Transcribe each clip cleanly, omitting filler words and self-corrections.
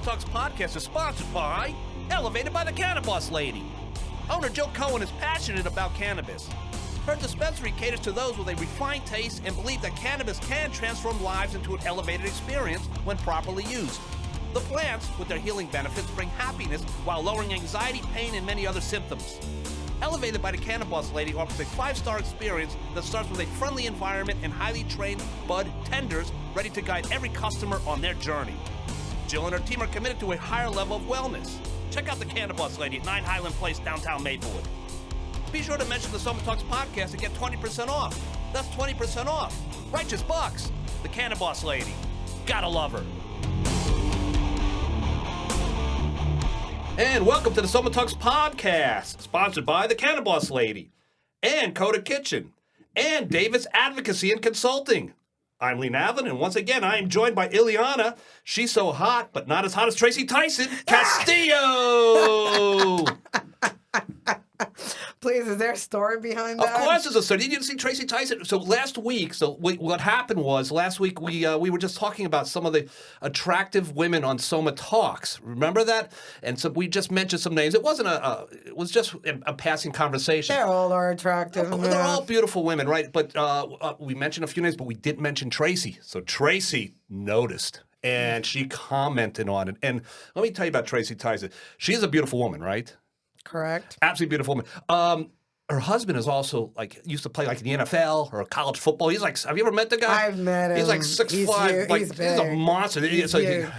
Talks podcast is sponsored by Elevated by the Cannabis Lady. Owner Joe Cohen is passionate about cannabis. Her dispensary caters to those with a refined taste and believe that cannabis can transform lives into an elevated experience when properly used. The plants, with their healing benefits, bring happiness while lowering anxiety, pain, and many other symptoms. Elevated by the Cannabis Lady offers a 5-star experience that starts with a friendly environment and highly trained bud tenders ready to guide every customer on their journey. Jill and her team are committed to a higher level of wellness. Check out the Cannabis Lady at 9 Highland Place, downtown Maplewood. Be sure to mention the Soma Talks podcast and get 20% off. That's 20% off. Righteous bucks. The Cannabis Lady. Gotta love her. And welcome to the Soma Talks podcast, sponsored by the Cannabis Lady, and Coda Kitchen, and Davis Advocacy and Consulting. I'm Lee Navlin, and once again, I am joined by Ileana. She's so hot, but not as hot as Tracy Tyson. Castillo! Please, is there a story behind that? Of course there's a story. Did you see Tracy Tyson? So last week, what happened was, last week we were just talking about some of the attractive women on Soma Talks. Remember that? And so we just mentioned some names. It wasn't it was just a passing conversation. They all are attractive. They're all beautiful women, right? But we mentioned a few names, but we didn't mention Tracy. So Tracy noticed. And she commented on it. And let me tell you about Tracy Tyson. She's a beautiful woman, right? Correct. Absolutely beautiful woman. Her husband is also used to play in the NFL or college football. He's have you ever met the guy? I've met him. He's 6'5". He's a monster. He's a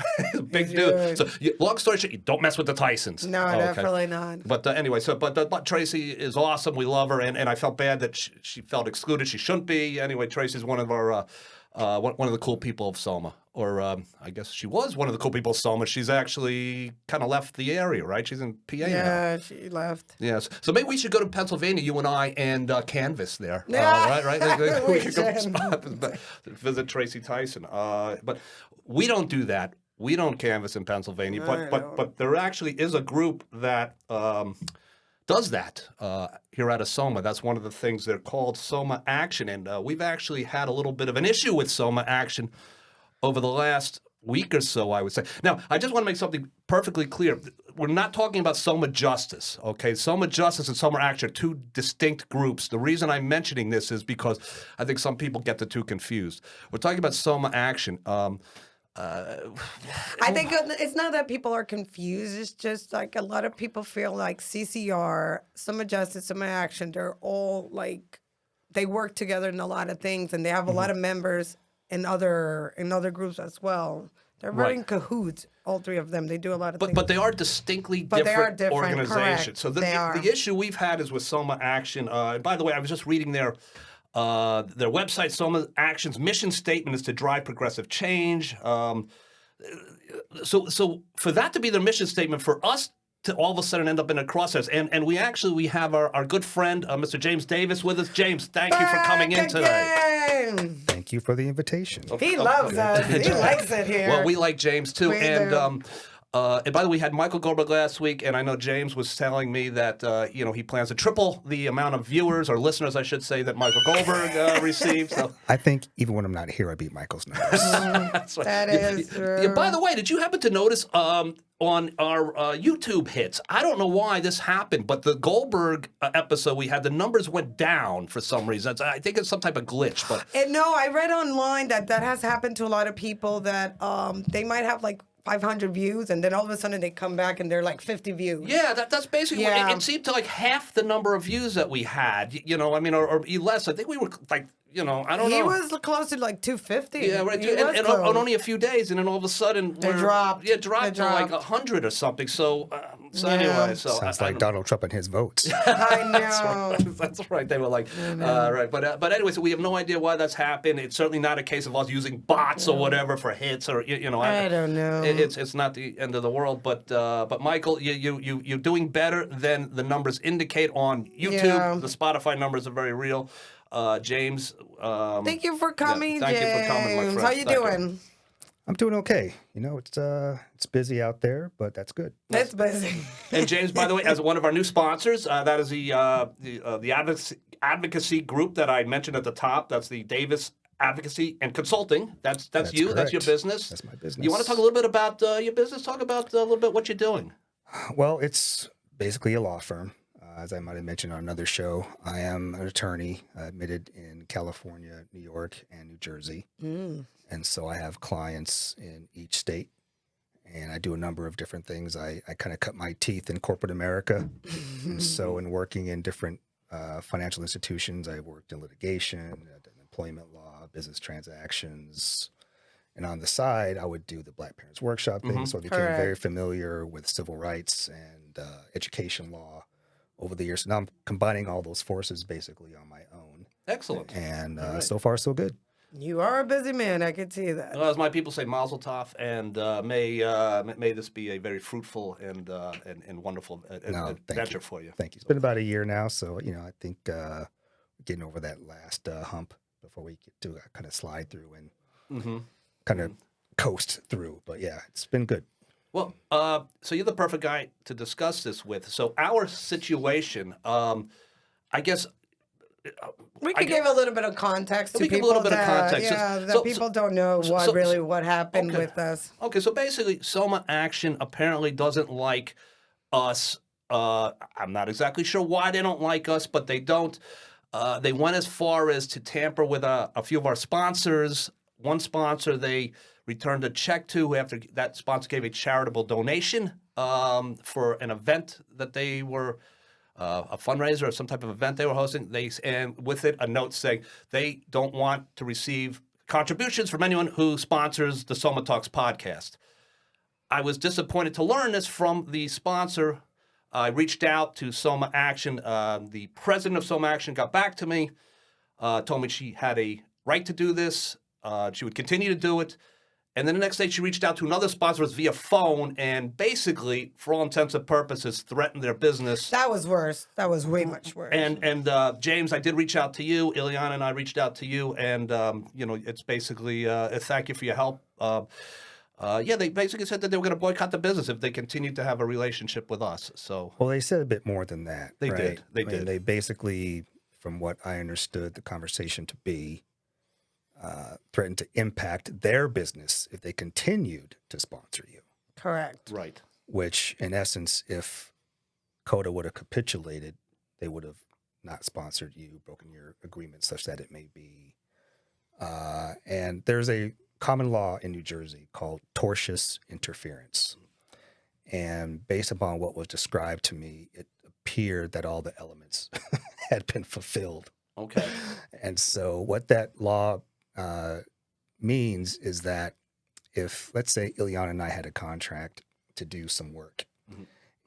big dude. So long story short, you don't mess with the Tysons. No, definitely not. But anyway, but Tracy is awesome. We love her, and I felt bad that she felt excluded. She shouldn't be. Anyway, Tracy's one of our one of the cool people of Soma. Or I guess she was one of the cool people of Soma. She's actually kind of left the area, right? She's in PA now. Yeah, she left. Yes. So maybe we should go to Pennsylvania, you and I, and canvass there. Yeah. Right? We could go visit Tracy Tyson. But we don't do that. We don't canvass in Pennsylvania. But there actually is a group that does that here out of Soma. That's one of the things. They're called Soma Action. And we've actually had a little bit of an issue with Soma Action over the last week or so, I would say. Now, I just want to make something perfectly clear. We're not talking about Soma Justice, okay? Soma Justice and Soma Action are two distinct groups. The reason I'm mentioning this is because I think some people get the two confused. We're talking about Soma Action. I think it's not that people are confused. It's just a lot of people feel like CCR, Soma Justice, Soma Action, they're all they work together in a lot of things, and they have a lot of members in other groups as well. They're very in cahoots, all three of them. They do a lot of things. But they are distinctly different organizations. Correct. So the issue we've had is with Soma Action. By the way, I was just reading their website. Soma Action's mission statement is to drive progressive change. So for that to be their mission statement, for us to all of a sudden end up in a crossroads. And we have our good friend, Mr. James Davis, with us. James, thank you for coming in today. Thank you for the invitation. He loves us. He likes it here. Well, we like James, too. And by the way, we had Michael Goldberg last week, and I know James was telling me that he plans to triple the amount of viewers, or listeners, I should say, that Michael Goldberg received. So I think even when I'm not here, I beat Michael's numbers. That's right. That is true. By the way, did you happen to notice on our YouTube hits, I don't know why this happened, but the Goldberg episode we had, the numbers went down for some reason. I think it's some type of glitch. But no, I read online that has happened to a lot of people, that they might have 500 views, and then all of a sudden they come back and they're 50 views. Yeah, that's basically what it seemed to half the number of views that we had, or less. I think we were I don't know. He was close to 250. Yeah, right. And on only a few days, and then all of a sudden They dropped. Yeah, dropped to 100 or something. So anyway, Sounds like Donald Trump and his votes. I know. That's right. They were right. But anyway, so we have no idea why that's happened. It's certainly not a case of us using bots or whatever for hits, or I don't know. It's not the end of the world. But Michael, you're doing better than the numbers indicate on YouTube. Yeah. The Spotify numbers are very real. James, thank you for coming, thank you for coming, my friend. How you doing? I'm doing okay. It's busy out there, but that's good. It's busy. And James, by the way, as one of our new sponsors, that is the advocacy group that I mentioned at the top. That's the Davis advocacy and consulting. That's you. That's your correct. business. That's my business. You want to talk a little bit about your business? Talk about a little bit what you're doing. Well, it's basically a law firm. As I might have mentioned on another show, I am an attorney admitted in California, New York, and New Jersey. And so I have clients in each state, and I do a number of different things. I kind of cut my teeth in corporate America. And so in working in different financial institutions, I worked in litigation, employment law, business transactions. And on the side, I would do the Black Parents Workshop thing. So I became Correct. very familiar with civil rights and education law over the years. So now I'm combining all those forces basically on my own. Excellent. And right. so far, so good. You are a busy man. I can see that. Well, as my people say, Mazel Tov, and may this be a very fruitful and wonderful adventure for you. Thank you. It's been about a year now, so I think we're getting over that last hump before we get to kind of slide through and kind of coast through. But yeah, it's been good. Well, so you're the perfect guy to discuss this with. So our situation, I guess. We could give a little bit of context to We give people a little bit of context. that people don't know what happened okay. with us. Okay, so basically, Soma Action apparently doesn't like us. I'm not exactly sure why they don't like us, but they don't. They went as far as to tamper with a few of our sponsors. One sponsor they returned a check to after that sponsor gave a charitable donation for an event that they were. A fundraiser or some type of event they were hosting, and with it a note saying they don't want to receive contributions from anyone who sponsors the Soma Talks podcast. I was disappointed to learn this from the sponsor. I reached out to Soma Action. The president of Soma Action got back to me, told me she had a right to do this. She would continue to do it. And then the next day she reached out to another sponsor via phone and basically, for all intents and purposes, threatened their business. That was worse. That was way much worse. And James, I did reach out to you. Ileana and I reached out to you. And, it's basically a thank you for your help. They basically said that they were going to boycott the business if they continued to have a relationship with us. So, well, they said a bit more than that. They right? did. They I mean, did. They basically, from what I understood the conversation to be, threatened to impact their business if they continued to sponsor you. Correct. Right. Which, in essence, if CODA would have capitulated, they would have not sponsored you, broken your agreement such that it may be. And there's a common law in New Jersey called tortious interference. And based upon what was described to me, it appeared that all the elements had been fulfilled. Okay. And so what that law means is that if, let's say, Ileana and I had a contract to do some work,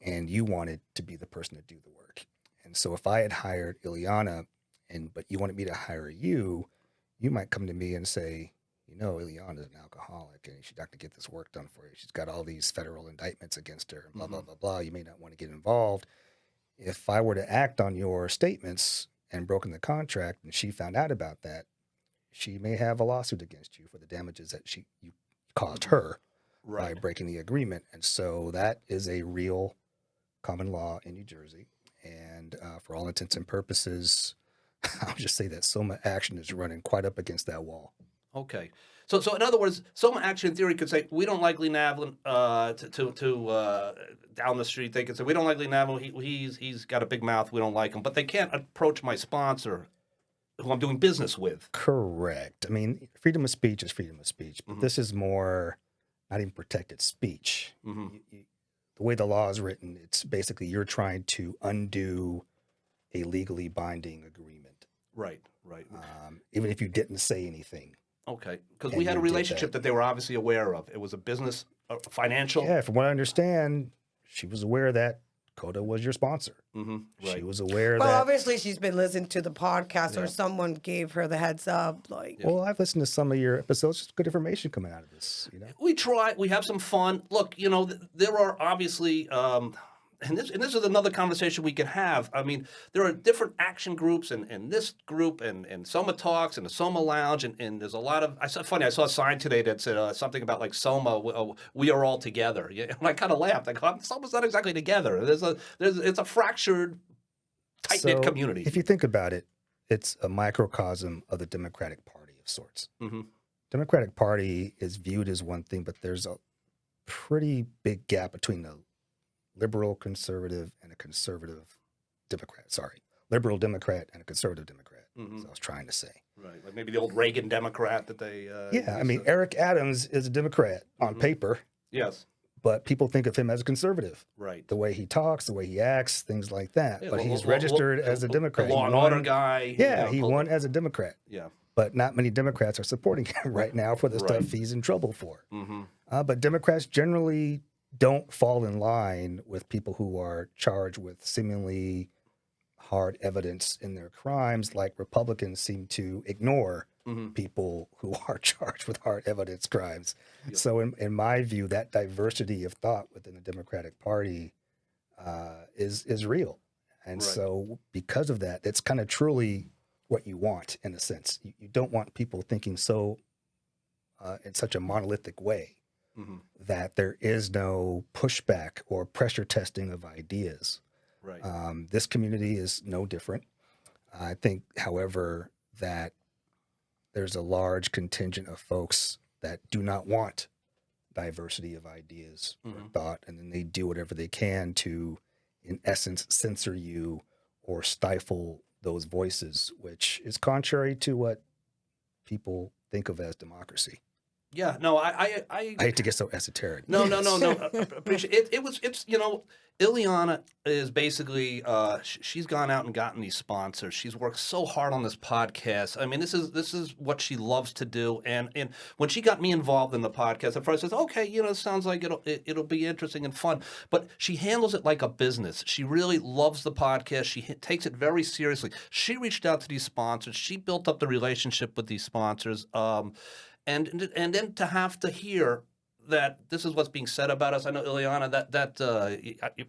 and you wanted to be the person to do the work, and so if I had hired Ileana, but you wanted me to hire you, you might come to me and say, Ileana is an alcoholic, and she's not going to get this work done for you. She's got all these federal indictments against her, and blah, blah, blah, blah. You may not want to get involved. If I were to act on your statements and broken the contract, and she found out about that, she may have a lawsuit against you for the damages that you caused her by breaking the agreement. And so that is a real common law in New Jersey. And for all intents and purposes, I'll just say that Soma Action is running quite up against that wall. Okay. So in other words, Soma Action in theory could say, we don't like Lee Navlin down the street. They could say, we don't like Lee Navlin. He's got a big mouth. We don't like him. But they can't approach my sponsor who I'm doing business with. Correct. I mean, freedom of speech is freedom of speech, but this is more not even protected speech. The way the law is written, it's basically you're trying to undo a legally binding agreement. Right. Even if you didn't say anything. Okay, because we had a relationship that they were obviously aware of. It was a business, financial. Yeah, from what I understand, she was aware that CODA was your sponsor. Right. She was aware Well, that. obviously she's been listening to the podcast, or someone gave her the heads up. Well, I've listened to some of your episodes. Just good information coming out of this. We try. We have some fun. Look, there are obviously, and this is another conversation we can have. I mean, there are different action groups, and this group, and Soma Talks, and the Soma Lounge, and there's a lot of. I saw a sign today that said something about like Soma. We are all together. And I kind of laughed. I go, Soma's not exactly together. It's a fractured, tight knit community. If you think about it, it's a microcosm of the Democratic Party of sorts. Mm-hmm. Democratic Party is viewed as one thing, but there's a pretty big gap between a liberal conservative and a conservative Democrat. Sorry, liberal Democrat and a conservative Democrat. Mm-hmm. As I was trying to say. Right, like maybe the old Reagan Democrat that they. Yeah, I mean, Eric Adams is a Democrat on paper, Yes. but people think of him as a conservative. Right. The way he talks, the way he acts, things like that. Yeah, but he's registered as a Democrat. The law and order guy. Yeah, he won as a Democrat. Yeah. But not many Democrats are supporting him right now for the stuff he's in trouble for. Mm-hmm. But Democrats generally don't fall in line with people who are charged with seemingly hard evidence in their crimes, like Republicans seem to ignore people who are charged with hard evidence crimes. Yep. So in my view, that diversity of thought within the Democratic Party is real. And so because of that, it's kind of truly what you want in a sense. You don't want people thinking so in such a monolithic way that there is no pushback or pressure testing of ideas. Right. This community is no different. I think, however, that there's a large contingent of folks that do not want diversity of ideas or thought, and then they do whatever they can to, in essence, censor you or stifle those voices, which is contrary to what people think of as democracy. Yeah, no, I hate to get so esoteric. No. Appreciate it. It's Ileana is basically she's gone out and gotten these sponsors. She's worked so hard on this podcast. I mean, this is what she loves to do. And when she got me involved in the podcast, at first I said, okay, it sounds like it'll be interesting and fun. But she handles it like a business. She really loves the podcast. She takes it very seriously. She reached out to these sponsors. She built up the relationship with these sponsors. And then to have to hear that this is what's being said about us. I know, Ileana,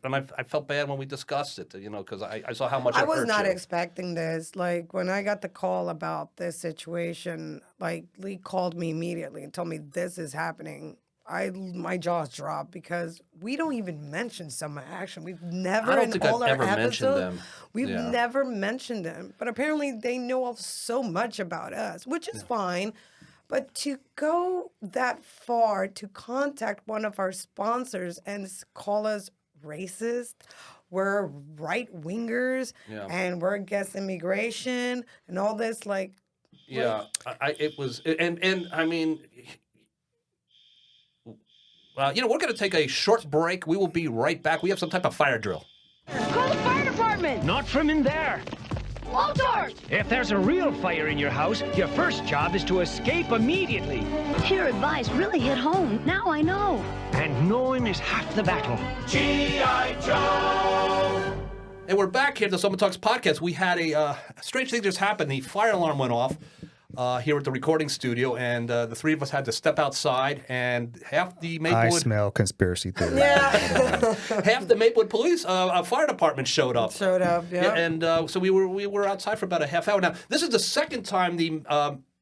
and I felt bad when we discussed it, because I saw how much I it was hurt not you. expecting this. Like, when I got the call about this situation, like, Lee called me immediately and told me this is happening. My jaws dropped because we don't even mention Soma Action. We've never I don't in think all I've our ever mentioned episodes, them. we've Yeah. never mentioned them. But apparently they know so much about us, which is fine. But to go that far to contact one of our sponsors and call us racist, we're right wingers, Yeah. and we're against immigration and all this, like, Yeah, it was, and I mean, we're going to take a short break. We will be right back. We have some type of fire drill. Call the fire department! Not from in there. Blowtorch! If there's a real fire in your house, your first job is to escape immediately. Your advice really hit home. Now I know. And knowing is half the battle. G.I. Joe! And we're back here at the Soma Talks podcast. We had a strange thing just happened. The fire alarm went off here at the recording studio, and the three of us had to step outside, and half the I Maplewood... smell conspiracy theory. half the Maplewood Police fire department showed up. yeah. And so we were outside for about a half hour. Now, this is the second time the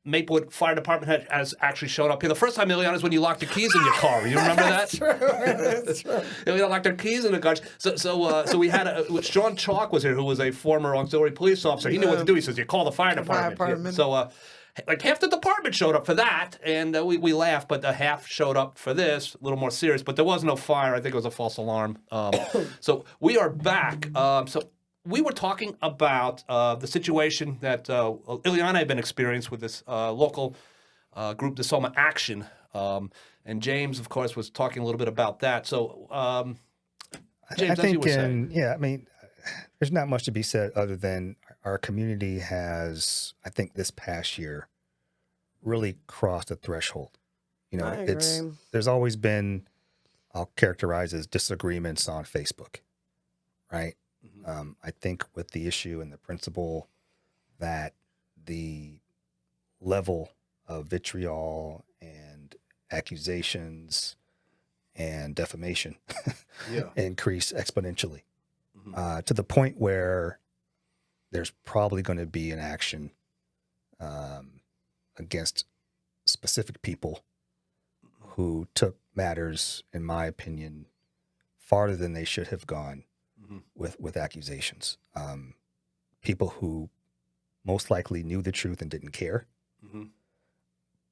Maplewood Fire Department has actually shown up here. The first time, Ileana, is when you locked your keys in your car. You remember that? That's true. They locked their keys in the car. So we had Sean Chalk was here, who was a former auxiliary police officer. He knew what to do. He says, "You call the fire department." So like half the department showed up for that, and we laughed, but the half showed up for this, a little more serious. But there was no fire. I think it was a false alarm. So we are back. We were talking about the situation that Ileana and I have been experiencing with this local group, the Soma Action. And James, of course, was talking a little bit about that. So, James, I as you think, were saying. I mean, there's not much to be said other than our community has, I think this past year, really crossed a threshold. I agree. There's always been, I'll characterize as disagreements on Facebook, right? I think with the issue and the principle that the level of vitriol and accusations and defamation increase exponentially to the point where there's probably going to be an action against specific people who took matters, in my opinion, farther than they should have gone with accusations. People who most likely knew the truth and didn't care.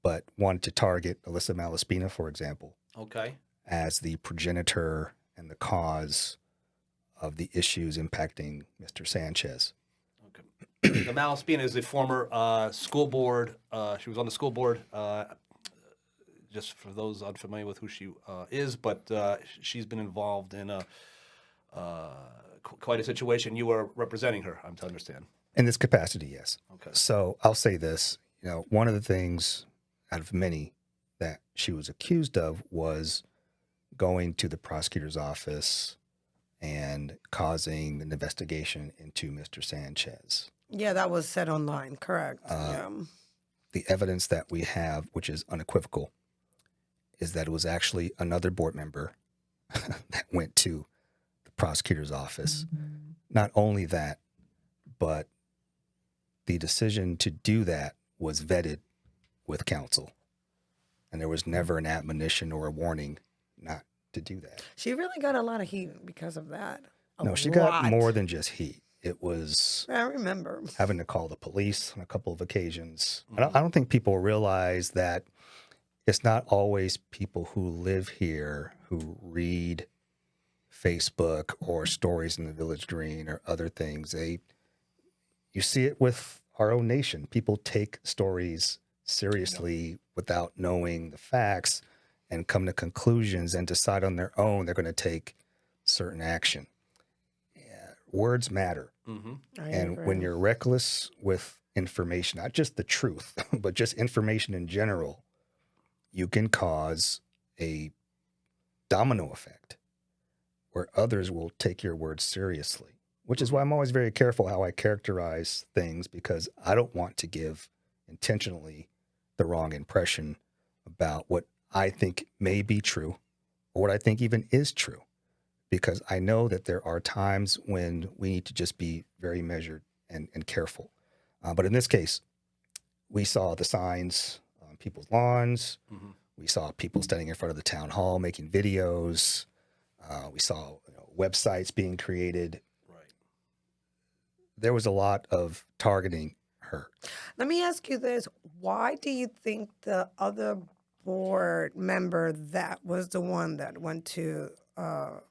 but wanted to target Alyssa Malaspina, for example, Okay. as the progenitor and the cause of the issues impacting Mr. Sanchez. Okay. The Malaspina is a former school board. She was on the school board. Just for those unfamiliar with who she is, but she's been involved in quite a situation. You were representing her, I'm to understand. In this capacity, yes. Okay. So I'll say this, one of the things out of many that she was accused of was going to the prosecutor's office and causing an investigation into Mr. Sanchez. Yeah, that was said online, correct. The evidence that we have, which is unequivocal, is that it was actually another board member that went to the prosecutor's office. Not only that, but the decision to do that was vetted with counsel. And there was never an admonition or a warning not to do that. She really got a lot of heat because of that. No, she got more than just heat. It was I remember. having to call the police on a couple of occasions. I don't think people realize that it's not always people who live here who read Facebook or stories in the Village Green or other things. You see it with our own nation. People take stories seriously without knowing the facts and come to conclusions and decide on their own they're going to take certain action. Words matter. And when you're reckless with information, not just the truth, but just information in general, you can cause a domino effect where others will take your words seriously, which is why I'm always very careful how I characterize things, because I don't want to give intentionally the wrong impression about what I think may be true or what I think even is true, because I know that there are times when we need to just be very measured and careful. But in this case, we saw the signs on people's lawns. We saw people standing in front of the town hall making videos. We saw websites being created. Right. There was a lot of targeting her. Let me ask you this. Why do you think the other board member that was the one that went to the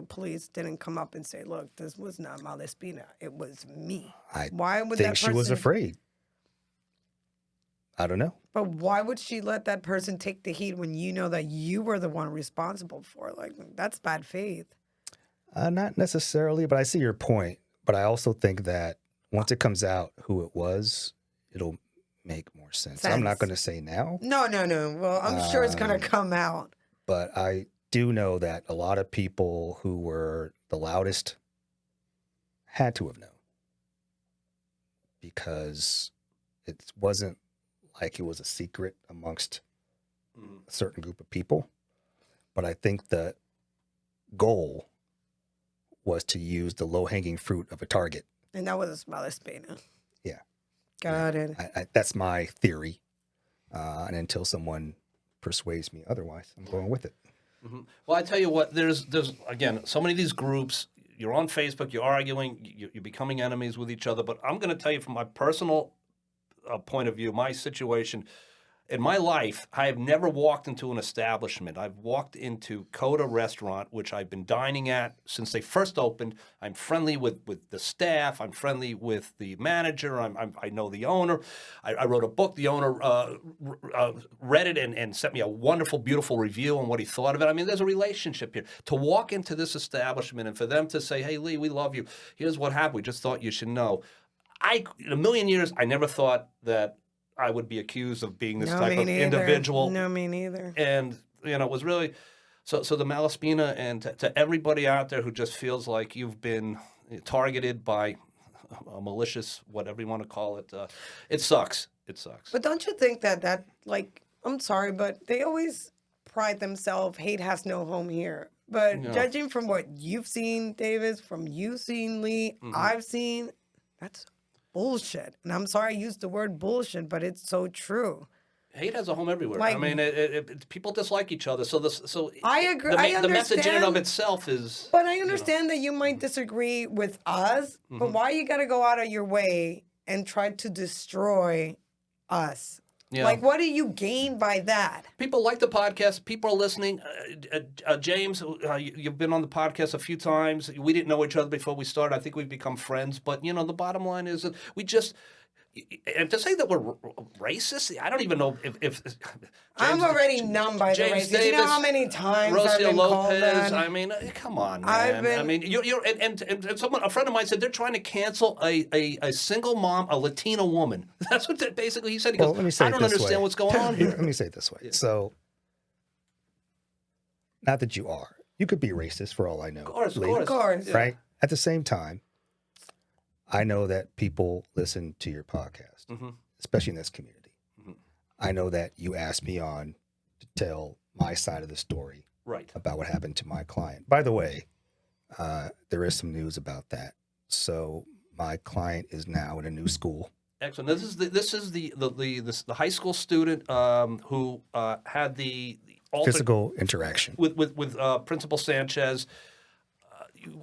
police didn't come up and say, look, this was not Malaspina, it was me? Why would think that she was person- afraid. I don't know. But why would she let that person take the heat when you know that you were the one responsible for it? Like, that's bad faith. Not necessarily, but I see your point. But I also think that once it comes out who it was, it'll make more sense. I'm not going to say now. No. Well, I'm sure it's going to come out. But I do know that a lot of people who were the loudest had to have known, because it wasn't like it was a secret amongst a certain group of people. But I think the goal was to use the low-hanging fruit of a target. And that was Malaspina. Yeah. Got it. That's my theory. And until someone persuades me otherwise, I'm going with it. Well, I tell you what, there's again, so many of these groups, you're on Facebook, you're arguing, you're becoming enemies with each other. But I'm going to tell you from my personal point of view, my situation, in my life, I have never walked into an establishment. I've walked into Coda Restaurant, which I've been dining at since they first opened. I'm friendly with the staff. I'm friendly with the manager. I know the owner. I wrote a book. The owner read it and sent me a wonderful, beautiful review on what he thought of it. I mean, there's a relationship here. To walk into this establishment and for them to say, hey, Lee, we love you. Here's what happened. We just thought you should know. In a million years, I never thought that I would be accused of being this type of individual. No, me neither. And, it was really, so the Malaspina, and to everybody out there who just feels like you've been targeted by a malicious, whatever you want to call it, it sucks. It sucks. But don't you think that I'm sorry, but they always pride themselves, hate has no home here. But judging from what you've seen, Davis, from you've seen, Lee, I've seen, that's bullshit. And I'm sorry I used the word bullshit, but it's so true. Hate has a home everywhere. Like, I mean, people dislike each other. So I agree. The message in and of itself is. But I understand that you might disagree with us. But why you got to go out of your way and try to destroy us? Yeah. Like, what do you gain by that? People like the podcast. People are listening. James, you've been on the podcast a few times. We didn't know each other before we started. I think we've become friends. But, you know, the bottom line is that we just... And to say that we're racist, I don't even know if I'm already numb by the James racism. You know Davis, how many times I've Rocio been called Lopez. that? I mean, come on, I've man. been- I mean, you're and someone, a friend of mine said they're trying to cancel a single mom, a Latina woman. That's what basically he said. He Well, goes, let me say I it don't this understand way. what's going on here. Let me say it this way. So, not that you are. You could be racist for all I know. Of course, Lee, Of course. Right? At the same time, I know that people listen to your podcast, especially in this community. I know that you asked me on to tell my side of the story Right. about what happened to my client. By the way, there is some news about that. So my client is now in a new school. Excellent. This is the high school student who had the Physical interaction. with Principal Sanchez.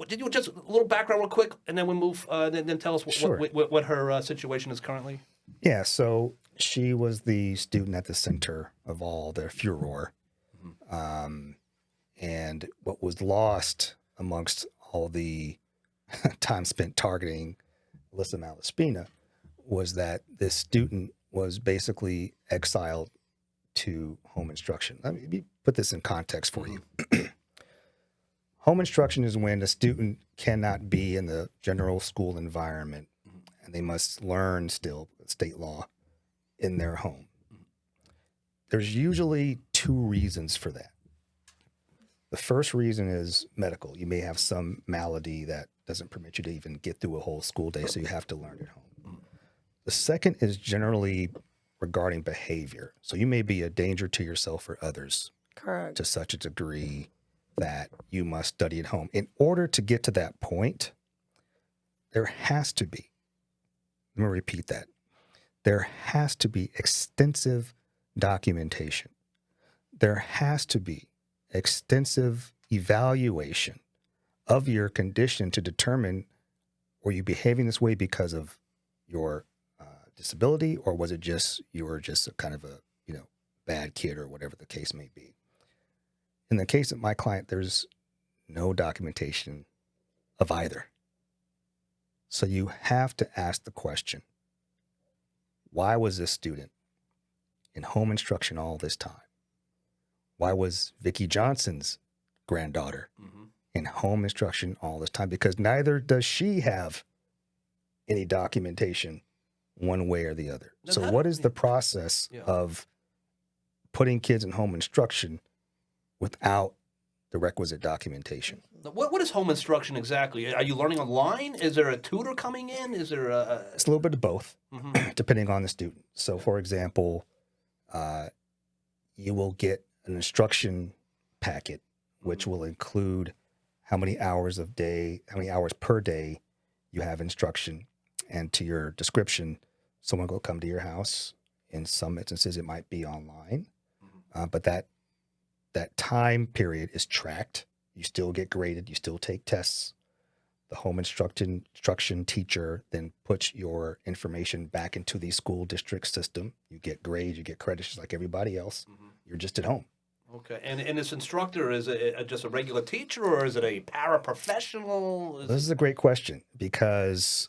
Did you just a little background real quick, and then we move, then tell us Sure. what her situation is currently? Yeah, so she was the student at the center of all the furor. And what was lost amongst all the time spent targeting Alyssa Malaspina was that this student was basically exiled to home instruction. Let me put this in context for you. Home instruction is when a student cannot be in the general school environment and they must learn still state law in their home. There's usually two reasons for that. The first reason is medical. You may have some malady that doesn't permit you to even get through a whole school day, so you have to learn at home. The second is generally regarding behavior. So you may be a danger to yourself or others Correct. to such a degree that you must study at home. In order to get to that point, there has to be, let me repeat that, there has to be extensive documentation. There has to be extensive evaluation of your condition to determine, were you behaving this way because of your disability, or was it just you were just a kind of a bad kid, or whatever the case may be. In the case of my client, there's no documentation of either. So you have to ask the question, why was this student in home instruction all this time? Why was Vicki Johnson's granddaughter in home instruction all this time? Because neither does she have any documentation one way or the other. Now So that- what is the process Yeah. of putting kids in home instruction without the requisite documentation? What is home instruction exactly? Are you learning online? Is there a tutor coming in? Is there a It's a little bit of both, depending on the student. So, for example, you will get an instruction packet, which will include how many hours per day you have instruction. And to your description, someone will come to your house. In some instances, it might be online, but that time period is tracked. You still get graded. You still take tests. The home instruction teacher then puts your information back into the school district system. You get grades, you get credits just like everybody else. You're just at home. Okay, and this instructor, is it just a regular teacher, or is it a paraprofessional? This is a great question because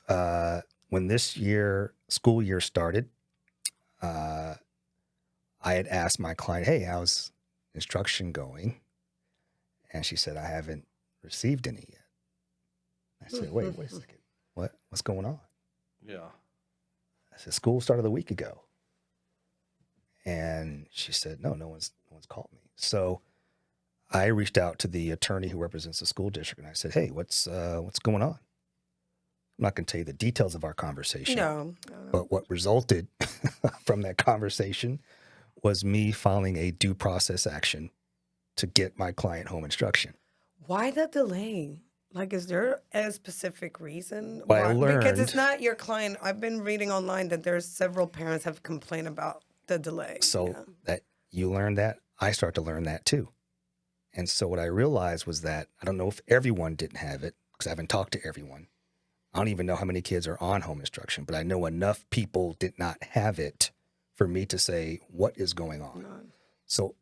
when this school year started, I had asked my client, hey, how's instruction going? And she said, I haven't received any yet. I said, wait a second. What's going on? Yeah. I said, school started a week ago. And she said, no one's called me. So I reached out to the attorney who represents the school district, and I said, hey, what's going on? I'm not going to tell you the details of our conversation. No. But what resulted from that conversation was me filing a due process action to get my client home instruction. Why the delay? Like, is there a specific reason? Well, I Why? Because learned- it's not your client. I've been reading online that there's several parents have complained about the delay. So Yeah. that you learn that, I start to learn that too. And so what I realized was that I don't know if everyone didn't have it because I haven't talked to everyone. I don't even know how many kids are on home instruction, but I know enough people did not have it for me to say what is going on. So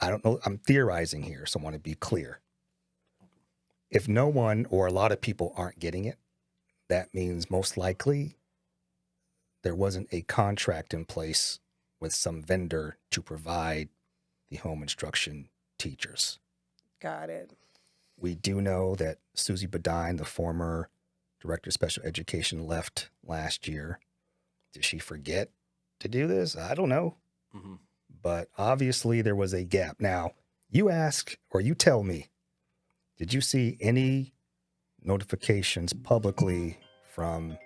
I don't know. I'm theorizing here, so I want to be clear. If no one or a lot of people aren't getting it, that means most likely there wasn't a contract in place with some vendor to provide the home instruction teachers. Got it. We do know that Susie Badine, the former director of special education, left last year. Did she forget to do this? I don't know. Mhm. But obviously there was a gap. Now, you ask or you tell me, did you see any notifications publicly from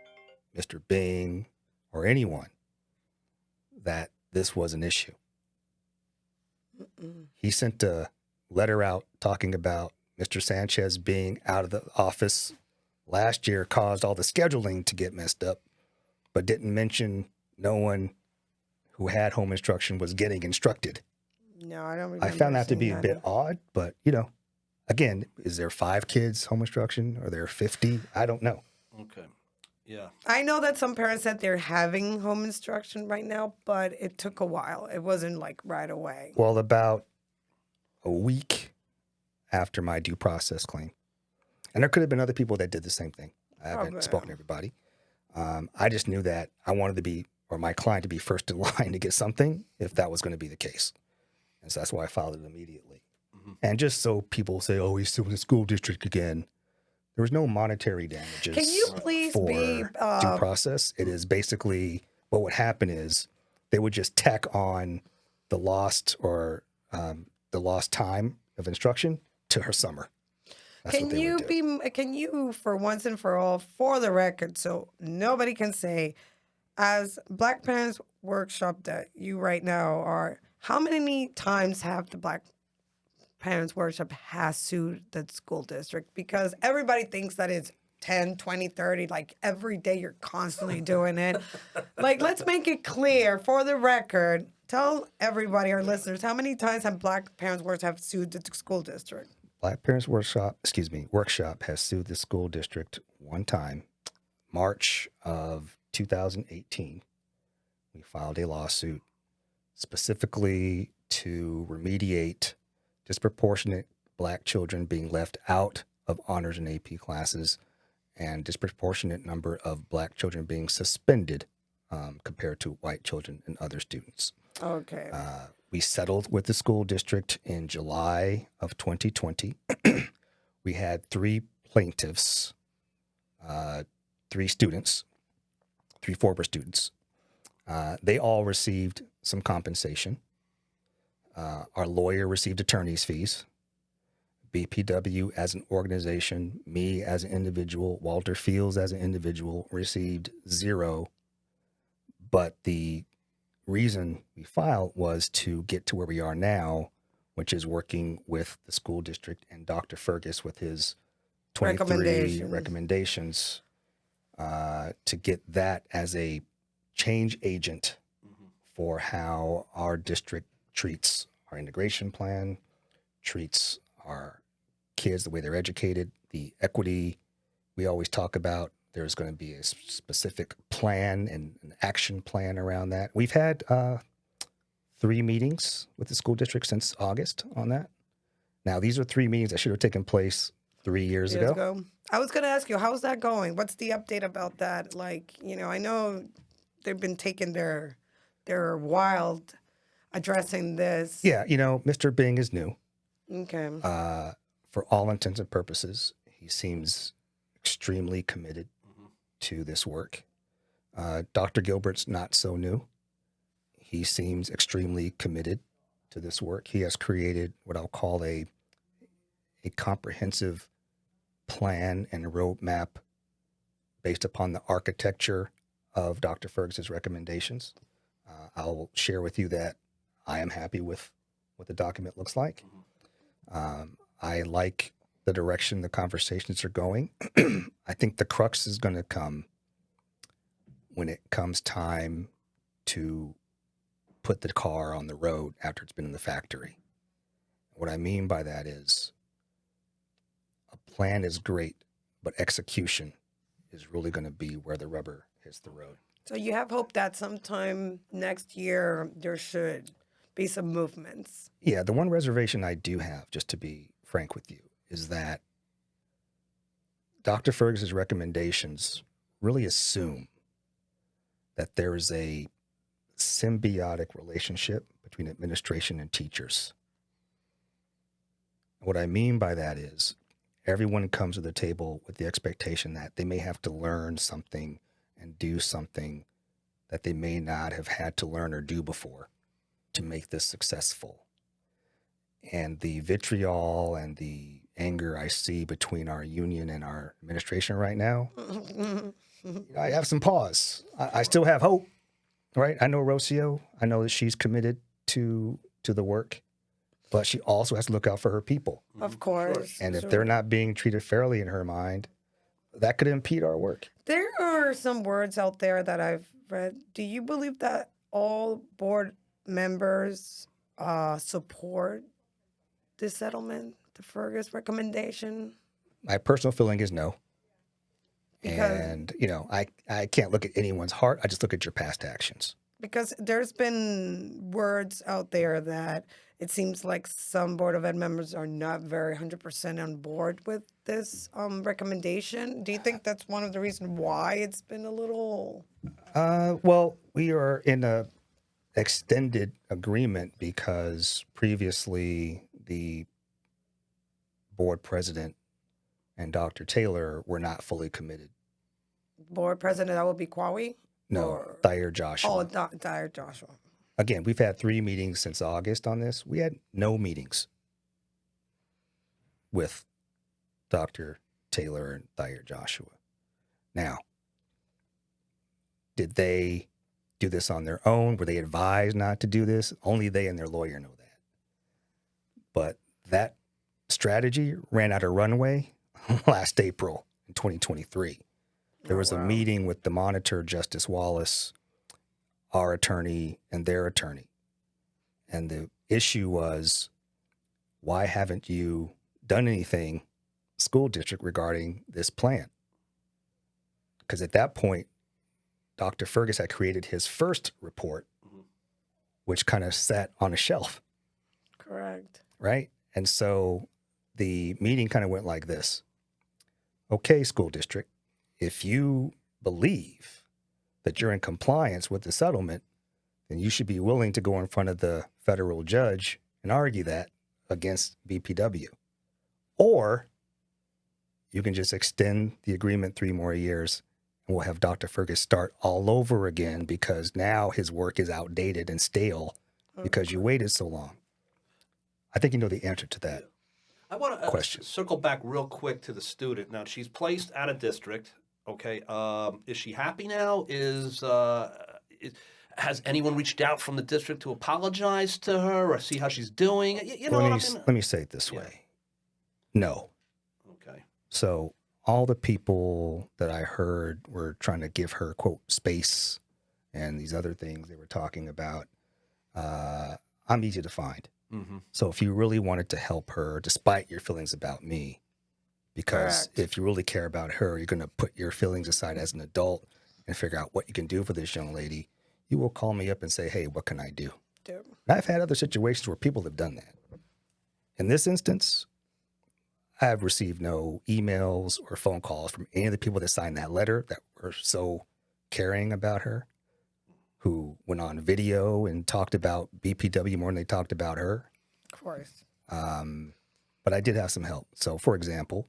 Mr. Bing or anyone that this was an issue? He sent a letter out talking about Mr. Sanchez being out of the office last year caused all the scheduling to get messed up, but didn't mention no one who had home instruction was getting instructed. No, I don't remember. I found that to be a seeing bit odd, but again, is there 5 kids home instruction? Are there 50? I don't know. Okay. Yeah. I know that some parents said they're having home instruction right now, but it took a while. It wasn't like right away. Well, about a week after my due process claim, and there could have been other people that did the same thing. I haven't Probably. spoken to everybody. I just knew that I wanted to be, or my client to be first in line to get something if that was going to be the case. And so that's why I filed it immediately. And just so people say, oh, he's suing the school district again. There was no monetary damages. Can you please for be due process? It is basically what would happen is they would just tack on the lost or the lost time of instruction to her summer. That's what Can they you would do. can you for once and for all, for the record, so nobody can say, as Black Parents Workshop that you right now are, how many times have the Black Parents Workshop has sued the school district? Because everybody thinks that it's 10, 20, 30, like every day you're constantly doing it. Like, let's make it clear for the record. Tell everybody, our listeners, how many times have Black Parents Workshop have sued the school district? Black Parents Workshop has sued the school district one time, March of 2018. We filed a lawsuit specifically to remediate disproportionate Black children being left out of honors and AP classes and disproportionate number of Black children being suspended compared to white children and other students. Okay. We settled with the school district in July of 2020. We had 3 plaintiffs, 3 students, 3 former students. They all received some compensation. Our lawyer received attorney's fees. BPW as an organization, me as an individual, Walter Fields as an individual received 0. But the reason we filed was to get to where we are now, which is working with the school district and Dr. Fergus with his 23 recommendations to get that as a change agent for how our district treats our integration plan, treats our kids, the way they're educated, the equity we always talk about. There's going to be a specific plan and an action plan around that. We've had 3 meetings with the school district since August on that. Now, these are 3 meetings that should have taken place 3 years ago. I was going to ask you, how's that going? What's the update about that? Like, I know they've been taking their wild addressing this. Yeah, Mr. Bing is new. Okay. For all intents and purposes, he seems extremely committed to this work. Dr. Gilbert's not so new. He seems extremely committed to this work. He has created what I'll call a comprehensive plan and a roadmap based upon the architecture of Dr. Fergus's recommendations. I'll share with you that I am happy with what the document looks like. I like the direction the conversations are going. I think the crux is going to come when it comes time to put the car on the road after it's been in the factory. What I mean by that is a plan is great, but execution is really going to be where the rubber hits the road. So you have hope that sometime next year there should be some movements. Yeah, the one reservation I do have, just to be frank with you, is that Dr. Fergus's recommendations really assume that there is a symbiotic relationship between administration and teachers. What I mean by that is everyone comes to the table with the expectation that they may have to learn something and do something that they may not have had to learn or do before to make this successful. And the vitriol and the anger I see between our union and our administration right now, I have some pause. I still have hope, right? I know Rocio. I know that she's committed to the work, but she also has to look out for her people. Of course. And if they're not being treated fairly in her mind, that could impede our work. There are some words out there that I've read. Do you believe that all board members support this settlement, the Fergus recommendation? My personal feeling is no. Because- And, I can't look at anyone's heart. I just look at your past actions. Because there's been words out there that it seems like some Board of Ed members are not very 100% on board with this recommendation. Do you think that's one of the reasons why it's been a little... Well, we are in a extended agreement because previously the board president and Dr. Taylor were not fully committed. Board president, that would be Kwawi? No, Or- Thayer Joshua. Oh, Dr. Joshua. Again, we've had 3 meetings since August on this. We had no meetings with Dr. Taylor and Thayer Joshua. Now, did they do this on their own? Were they advised not to do this? Only they and their lawyer know that. But that strategy ran out of runway last April in 2023. There was a meeting with the monitor, Justice Wallace, our attorney, and their attorney. And the issue was, why haven't you done anything, school district, regarding this plan? Because at that point, Dr. Fergus had created his first report, which kind of sat on a shelf, Correct. right? And so the meeting kind of went like this. Okay, school district, if you believe that you're in compliance with the settlement, then you should be willing to go in front of the federal judge and argue that against BPW. Or you can just extend the agreement 3 more years and we'll have Dr. Fergus start all over again because now his work is outdated and stale because you waited so long. I think you know the answer to that. I want to Question. circle back real quick to the student. Now, she's placed out of district. Okay. Is she happy now? Has anyone reached out from the district to apologize to her or see how she's doing? You know what I mean? Let me say it this way. No. Okay. So all the people that I heard were trying to give her, quote, space and these other things they were talking about. I'm easy to find. Mm-hmm. So if you really wanted to help her, despite your feelings about me, because Correct. if you really care about her, you're going to put your feelings aside as an adult and figure out what you can do for this young lady. You will call me up and say, hey, what can I do? Dude. And I've had other situations where people have done that. In this instance, I have received no emails or phone calls from any of the people that signed that letter that were so caring about her, who went on video and talked about BPW more than they talked about her. Of course. But I did have some help. So, for example,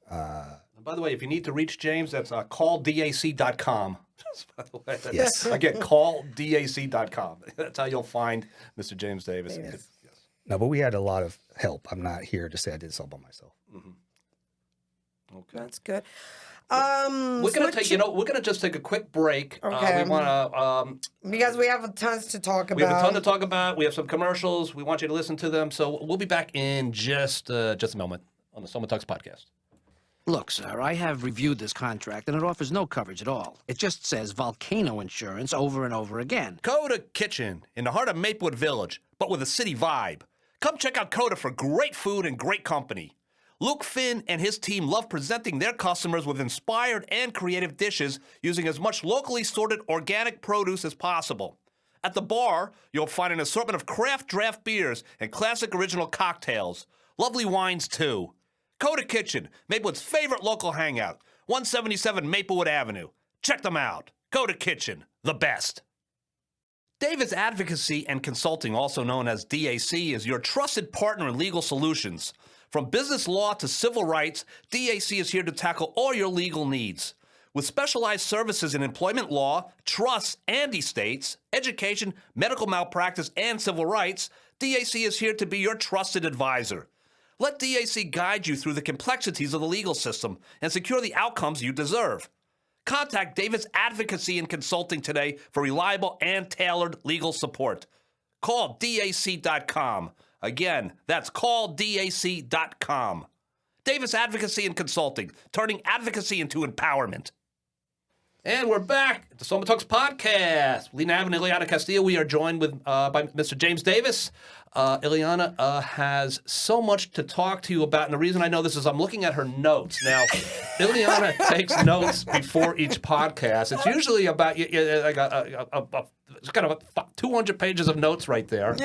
And by the way, if you need to reach James, that's calldac.com. By the way, Yes. Again, calldac.com. That's how you'll find Mr. James Davis. Davis. Yes. no, but we had a lot of help. I'm not here to say I did this all by myself. Okay. That's good. We're gonna take, we're gonna just take a quick break. Okay. We want to. Because we have tons to talk about. We have a ton to talk about. We have some commercials. We want you to listen to them. So we'll be back in just a moment on the Soma Talks podcast. Look, sir, I have reviewed this contract, and it offers no coverage at all. It just says volcano insurance over and over again. Coda Kitchen in the heart of Maplewood Village, but with a city vibe. Come check out Coda for great food and great company. Luke Finn and his team love presenting their customers with inspired and creative dishes using as much locally sorted organic produce as possible. At the bar, you'll find an assortment of craft draft beers and classic original cocktails. Lovely wines, too. Coda Kitchen, Maplewood's favorite local hangout, 177 Maplewood Avenue. Check them out. Coda Kitchen, the best. Davis Advocacy and Consulting, also known as DAC, is your trusted partner in legal solutions. From business law to civil rights, DAC is here to tackle all your legal needs. With specialized services in employment law, trusts, and estates, education, medical malpractice, and civil rights, DAC is here to be your trusted advisor. Let DAC guide you through the complexities of the legal system and secure the outcomes you deserve. Contact Davis Advocacy and Consulting today for reliable and tailored legal support. Call DAC.com. Again, that's calldac.com. Davis Advocacy and Consulting, turning advocacy into empowerment. And we're back at the Soma Talks podcast. Ileana and Ileana Castillo. We are joined with by Mr. James Davis. Ileana has so much to talk to you about, and the reason I know this is I'm looking at her notes. Now, Ileana takes notes before each podcast. It's usually about like it's kind of 200 pages of notes right there.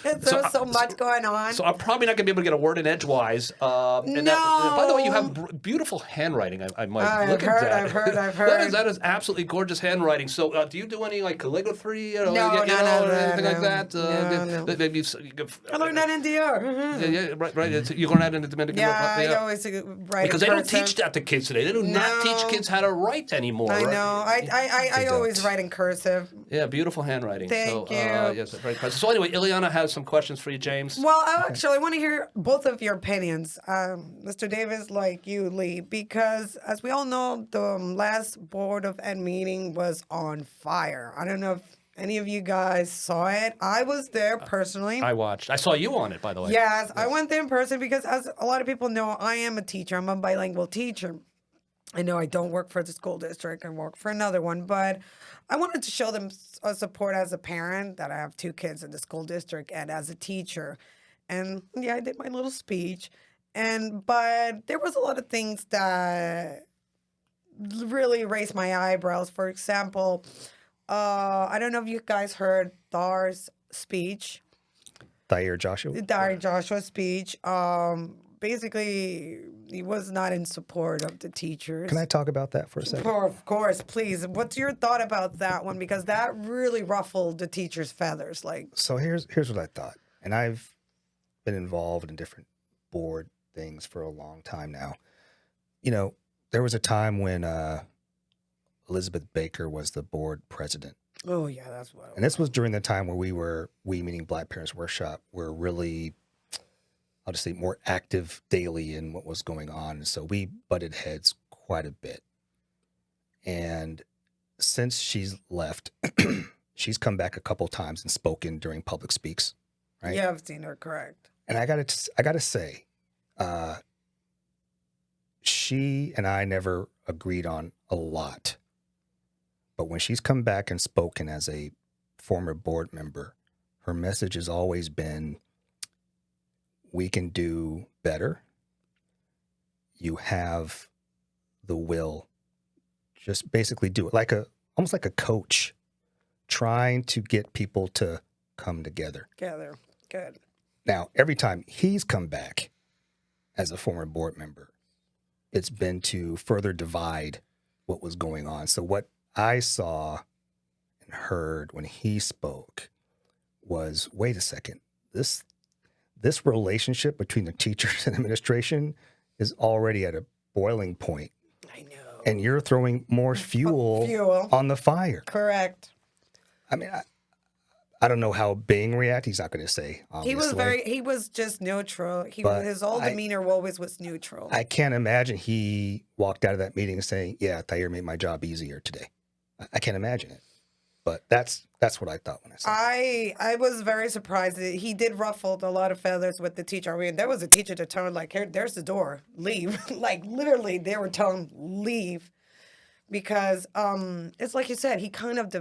There's so much going on. So I'm probably not going to be able to get a word in edgewise. No. By the way, you have beautiful handwriting. I might I've heard. That is absolutely gorgeous handwriting. So do you do any like calligraphy? Or No, anything like that? No. Maybe I learned that in DR. Yeah, right. You learn that in the Dominican Republic. I always write Because they in don't cursive. teach that to kids today. They do not teach kids how to write anymore. I right? know. I always write in cursive. Yeah, beautiful handwriting. Thank you. Yes, very impressive. So anyway, Ileana has some questions for you, James. Well, I want to hear both of your opinions, Mr. Davis, like you, Lee, because as we all know, the last Board of Ed meeting was on fire. I don't know if any of you guys saw it. I was there personally. I watched. I saw you on it, by the way. Yes, I went there in person because, as a lot of people know, I am a teacher. I'm a bilingual teacher. I know I don't work for the school district. I work for another one, but I wanted to show them support as a parent that I have 2 kids in the school district and as a teacher. And yeah, I did my little speech. But there was a lot of things that really raised my eyebrows. For example, I don't know if you guys heard Dar's speech. Thayer Joshua's Speech. Basically, he was not in support of the teachers. Can I talk about that for a second? Of course, please. What's your thought about that one? Because that really ruffled the teachers' feathers. So here's what I thought, and I've been involved in different board things for a long time now. You know, there was a time when Elizabeth Baker was the board president. Oh yeah, that's what. And this was during the time where we meaning Black Parents Workshop, were really, I'll just say, more active daily in what was going on. And so we butted heads quite a bit. And since she's left, she's come back a couple times and spoken during public speaks, right? Yeah, I've seen her, correct. And I gotta say, she and I never agreed on a lot. But when she's come back and spoken as a former board member, her message has always been, we can do better. You have the will. Just basically do it almost like a coach trying to get people to come together. Good. Now, every time he's come back as a former board member, it's been to further divide what was going on. So what I saw and heard when he spoke was, wait a second, this relationship between the teachers and administration is already at a boiling point. I know. And you're throwing more fuel on the fire. Correct. I mean, I don't know how Bing reacted. He's not going to say, obviously. He was just neutral. His whole demeanor always was neutral. I can't imagine he walked out of that meeting saying, yeah, Thayer made my job easier today. I can't imagine it. But that's what I thought when I saw it. I was very surprised that he did ruffle a lot of feathers with the teacher. I mean, there was a teacher to tell him, like, here, there's the door, leave. Like, literally, they were telling him, leave. Because it's like you said, he kind of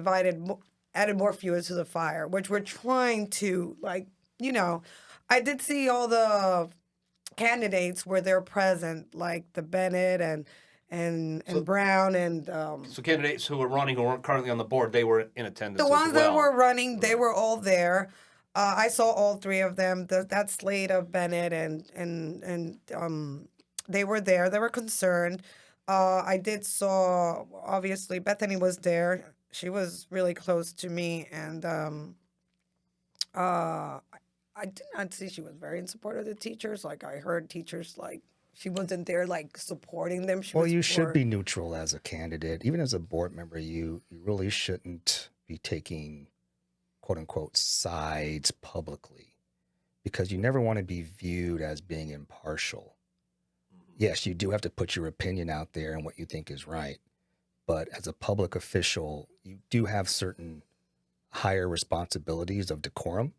added more fuel to the fire, which we're trying to, like, you know. I did see all the candidates were there present, like the Bennett and Brown and So candidates who are running or aren't currently on the board, they were in attendance the as ones well. that were running, they were all there. I saw all three of them. That slate of Bennett and they were there. They were concerned. I did saw, obviously Bethany was there. She was really close to me, and I did not see she was very in support of the teachers. Like I heard teachers like she wasn't there like supporting them. She Well, was you should more- be neutral as a candidate. Even as a board member, you really shouldn't be taking quote unquote sides publicly, because you never want to be viewed as being impartial. Yes, you do have to put your opinion out there and what you think is right. But as a public official, you do have certain higher responsibilities of decorum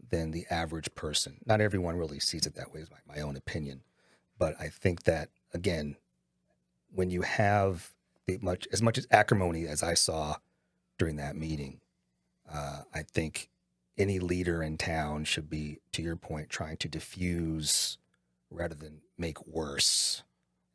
than the average person. Not everyone really sees it that way, is my own opinion. But I think that, again, when you have as much as acrimony as I saw during that meeting, I think any leader in town should be, to your point, trying to diffuse rather than make worse.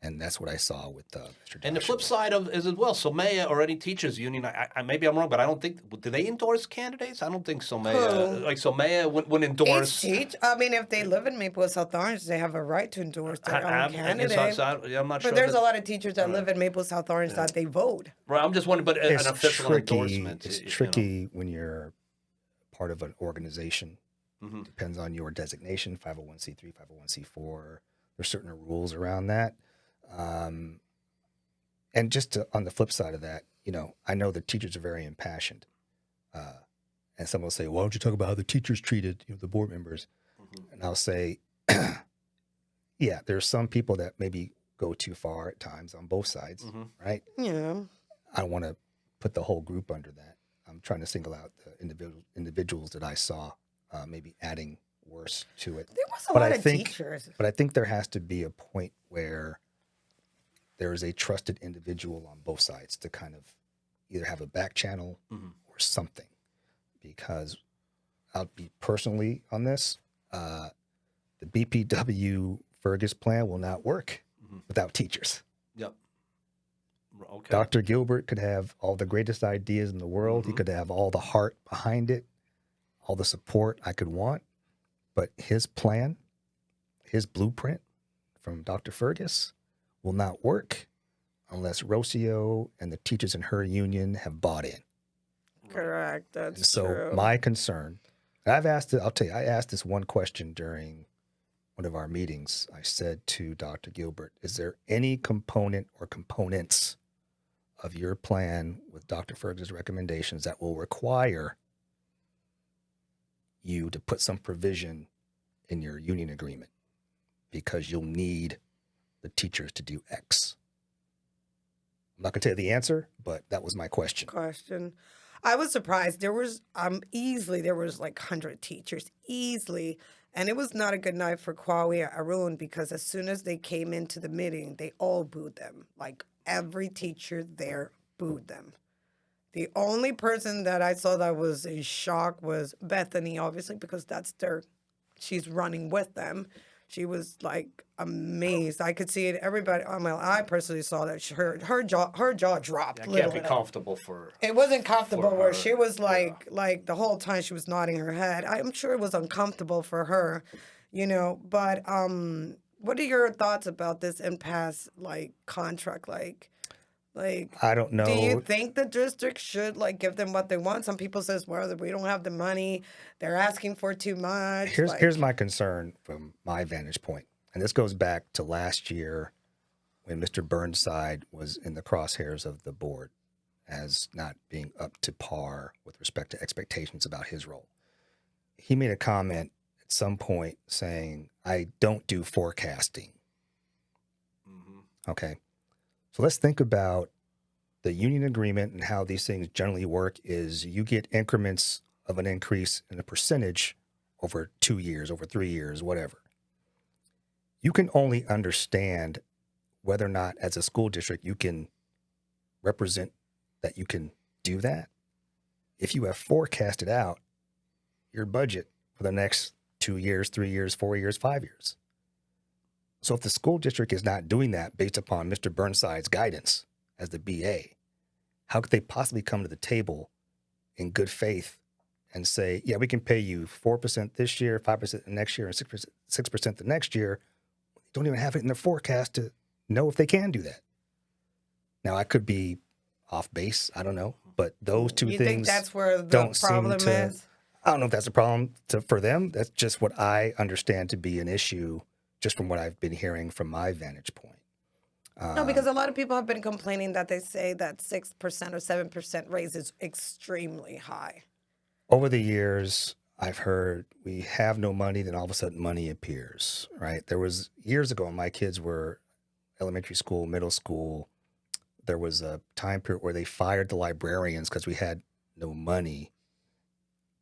And that's what I saw with Mr. And the Joshua. flip side of is as well, Somaya or any teachers union, I maybe I'm wrong, but I don't think, do they endorse candidates? I don't think Somaya, Who? like Somaya wouldn't Each endorse. I mean, if they live in Maplewood South Orange, they have a right to endorse their own candidate. I'm not sure. But there's that- a lot of teachers that live in Maple South Orange that they vote. Right, I'm just wondering, but It's an official tricky. endorsement. It's you know. tricky when you're part of an organization. Mhm. Depends on your designation, 501c3, 501c4. There's certain rules around that. And just on the flip side of that, I know the teachers are very impassioned. And some will say, why don't you talk about how the teachers treated the board members? And I'll say, yeah, there's some people that maybe go too far at times on both sides, right? Yeah. I don't want to put the whole group under that. I'm trying to single out the individuals that I saw maybe adding worse to it. There was a But lot I of think- teachers. But I think there has to be a point where there is a trusted individual on both sides to kind of either have a back channel or something. Because I'll be personally on this, the BPW Fergus plan will not work without teachers. Yep. Okay. Dr. Gilbert could have all the greatest ideas in the world. He could have all the heart behind it, all the support I could want. But his plan, his blueprint from Dr. Fergus will not work unless Rocio and the teachers in her union have bought in. Correct. That's And so true. my concern, and I asked this one question during one of our meetings. I said to Dr. Gilbert, is there any component or components of your plan with Dr. Fergus's recommendations that will require you to put some provision in your union agreement because you'll need the teachers to do X? I'm not going to tell you the answer, but that was my question. I was surprised. There was like 100 teachers easily, and it was not a good night for Kwawi or Arun because as soon as they came into the meeting, they all booed them. Like every teacher there booed them. The only person that I saw that was in shock was Bethany, obviously, because she's running with them. She was like amazed. I could see it. Everybody. I personally saw that her jaw dropped. I can't literally. be comfortable for. It wasn't comfortable for where her, she was like the whole time she was nodding her head. I'm sure it was uncomfortable for her, But what are your thoughts about this impasse contract? I don't know. Do you think the district should give them what they want? Some people says, well, we don't have the money. They're asking for too much. Here's my concern from my vantage point. And this goes back to last year when Mr. Burnside was in the crosshairs of the board as not being up to par with respect to expectations about his role. He made a comment at some point saying, I don't do forecasting. Okay. So let's think about the union agreement and how these things generally work is you get increments of an increase in a percentage over 2 years, over 3 years, whatever. You can only understand whether or not as a school district you can represent that you can do that if you have forecasted out your budget for the next 2 years, 3 years, 4 years, 5 years. So if the school district is not doing that based upon Mr. Burnside's guidance as the BA, how could they possibly come to the table in good faith and say, yeah, we can pay you 4% this year, 5% the next year, and 6% the next year? They don't even have it in their forecast to know if they can do that. Now, I could be off base. I don't know. But those two You things think that's where the don't problem seem to, is? I don't know if that's a problem for them. That's just what I understand to be an issue, just from what I've been hearing from my vantage point. No, because a lot of people have been complaining that they say that 6% or 7% raise is extremely high. Over the years, I've heard we have no money, then all of a sudden money appears, right? There was years ago when my kids were elementary school, middle school, there was a time period where they fired the librarians because we had no money.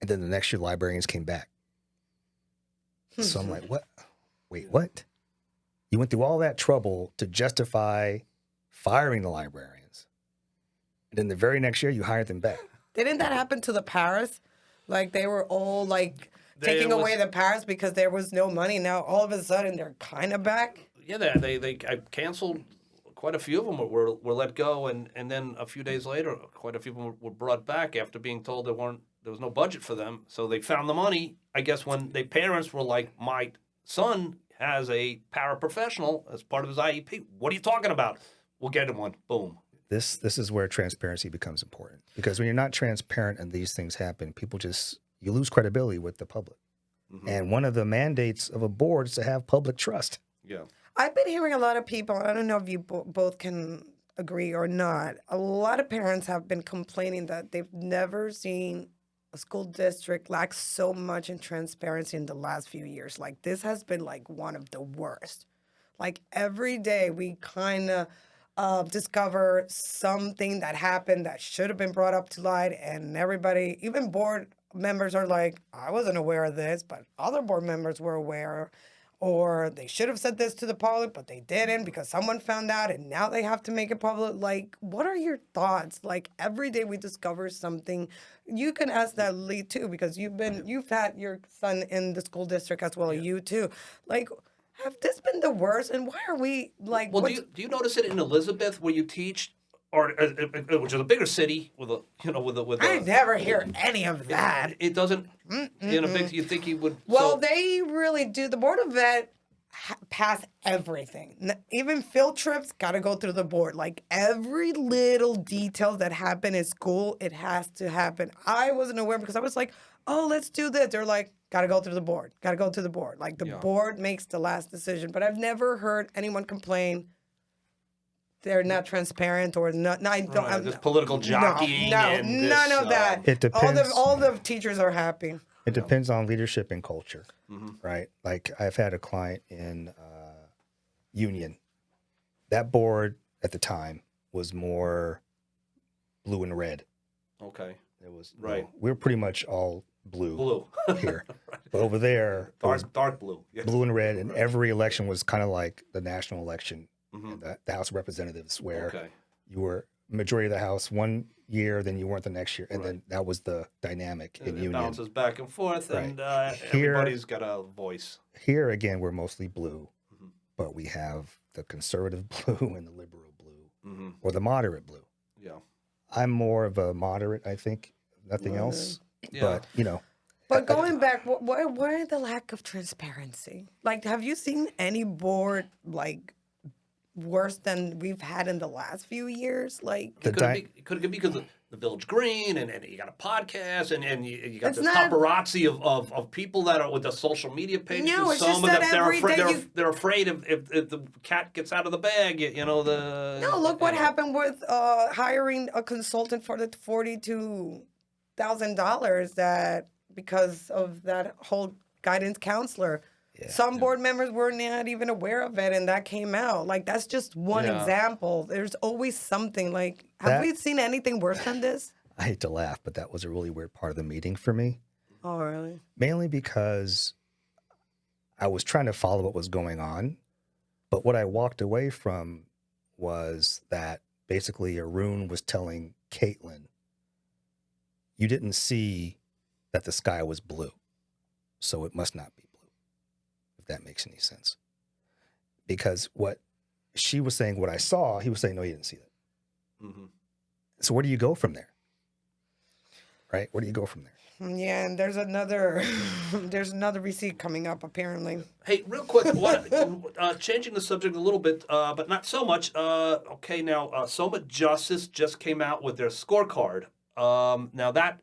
And then the next year, librarians came back. So I'm like, what? Wait, what? You went through all that trouble to justify firing the librarians. And then the very next year, you hired them back. Didn't that happen to the Paris? Like they were all like There taking was- away the Paris because there was no money. Now all of a sudden they're kind of back. Yeah, they I canceled. Quite a few of them were let go, and then a few days later, quite a few of them were brought back after being told there was no budget for them. So they found the money. I guess when the parents were like, "My son has a paraprofessional as part of his IEP. What are you talking about? We'll get him one." Boom. This is where transparency becomes important, because when you're not transparent and these things happen, you lose credibility with the public. And one of the mandates of a board is to have public trust. Yeah. I've been hearing a lot of people, I don't know if you both can agree or not, a lot of parents have been complaining that they've never seen a school district lack so much in transparency in the last few years. Like this has been like one of the worst. Like every day we kind of discover something that happened that should have been brought up to light, and everybody, even board members are like, I wasn't aware of this, but other board members were aware. Or they should have said this to the public, but they didn't because someone found out and now they have to make it public. Like, what are your thoughts? Like, every day we discover something. You can ask that, Lee, too, because you've had your son in the school district as well, you too. Like, have this been the worst? And why are we, like... Well, do you notice it in Elizabeth where you teach, or which is a bigger city with a I never hear any of that. It doesn't in a big. You think he would? Well, so, they really do. The Board of Ed pass everything. Even field trips got to go through the board. Like every little detail that happen in school, it has to happen. I wasn't aware because I was like, oh, let's do this. They're like, got to go through the board. Got to go to the board. Like the board makes the last decision. But I've never heard anyone complain they're not transparent or not. No, I don't. Right, just political jockeying. And none this, of that. It depends. All the teachers are happy. It depends on leadership and culture, right? Like I've had a client in Union. That board at the time was more blue and red. Okay. It was Right. We were pretty much all blue here, Right. but over there, it was Dark blue. Yeah. blue and red, and every election was kind of like the national election, the House of Representatives, where you were majority of the House one year, then you weren't the next year, and then that was the dynamic in It Union. bounces back and forth, Right. and Here- everybody's got a voice. Here again, we're mostly blue, but we have the conservative blue and the liberal blue, or the moderate blue. Yeah. I'm more of a moderate, I think, nothing else. Yeah. But you know, But going back, why the lack of transparency? Like, have you seen any board like worse than we've had in the last few years? Like, Could it be because of the Village Green, and you got a podcast, and you got It's this not- paparazzi of people that are with the social media pages. No, with it's just Soma, that they're every afraid, day they're afraid if the cat gets out of the bag, you know the. no, look what happened with hiring a consultant for the $42,000 that because of that whole guidance counselor. Some board members were not even aware of it, and that came out. Like, that's just one example. There's always something. Like, have we seen anything worse than this? I hate to laugh, but that was a really weird part of the meeting for me. Oh, really? Mainly because I was trying to follow what was going on, but what I walked away from was that basically Arun was telling Caitlin, you didn't see that the sky was blue, so it must not be blue, if that makes any sense. because what she was saying, what I saw, he was saying, no, he didn't see that. Mm-hmm. So where do you go from there? Right? Where do you go from there? Yeah, and there's another receipt coming up apparently. Hey, real quick, changing the subject a little bit, but not so much. Okay, now Soma Justice just came out with their scorecard. Now that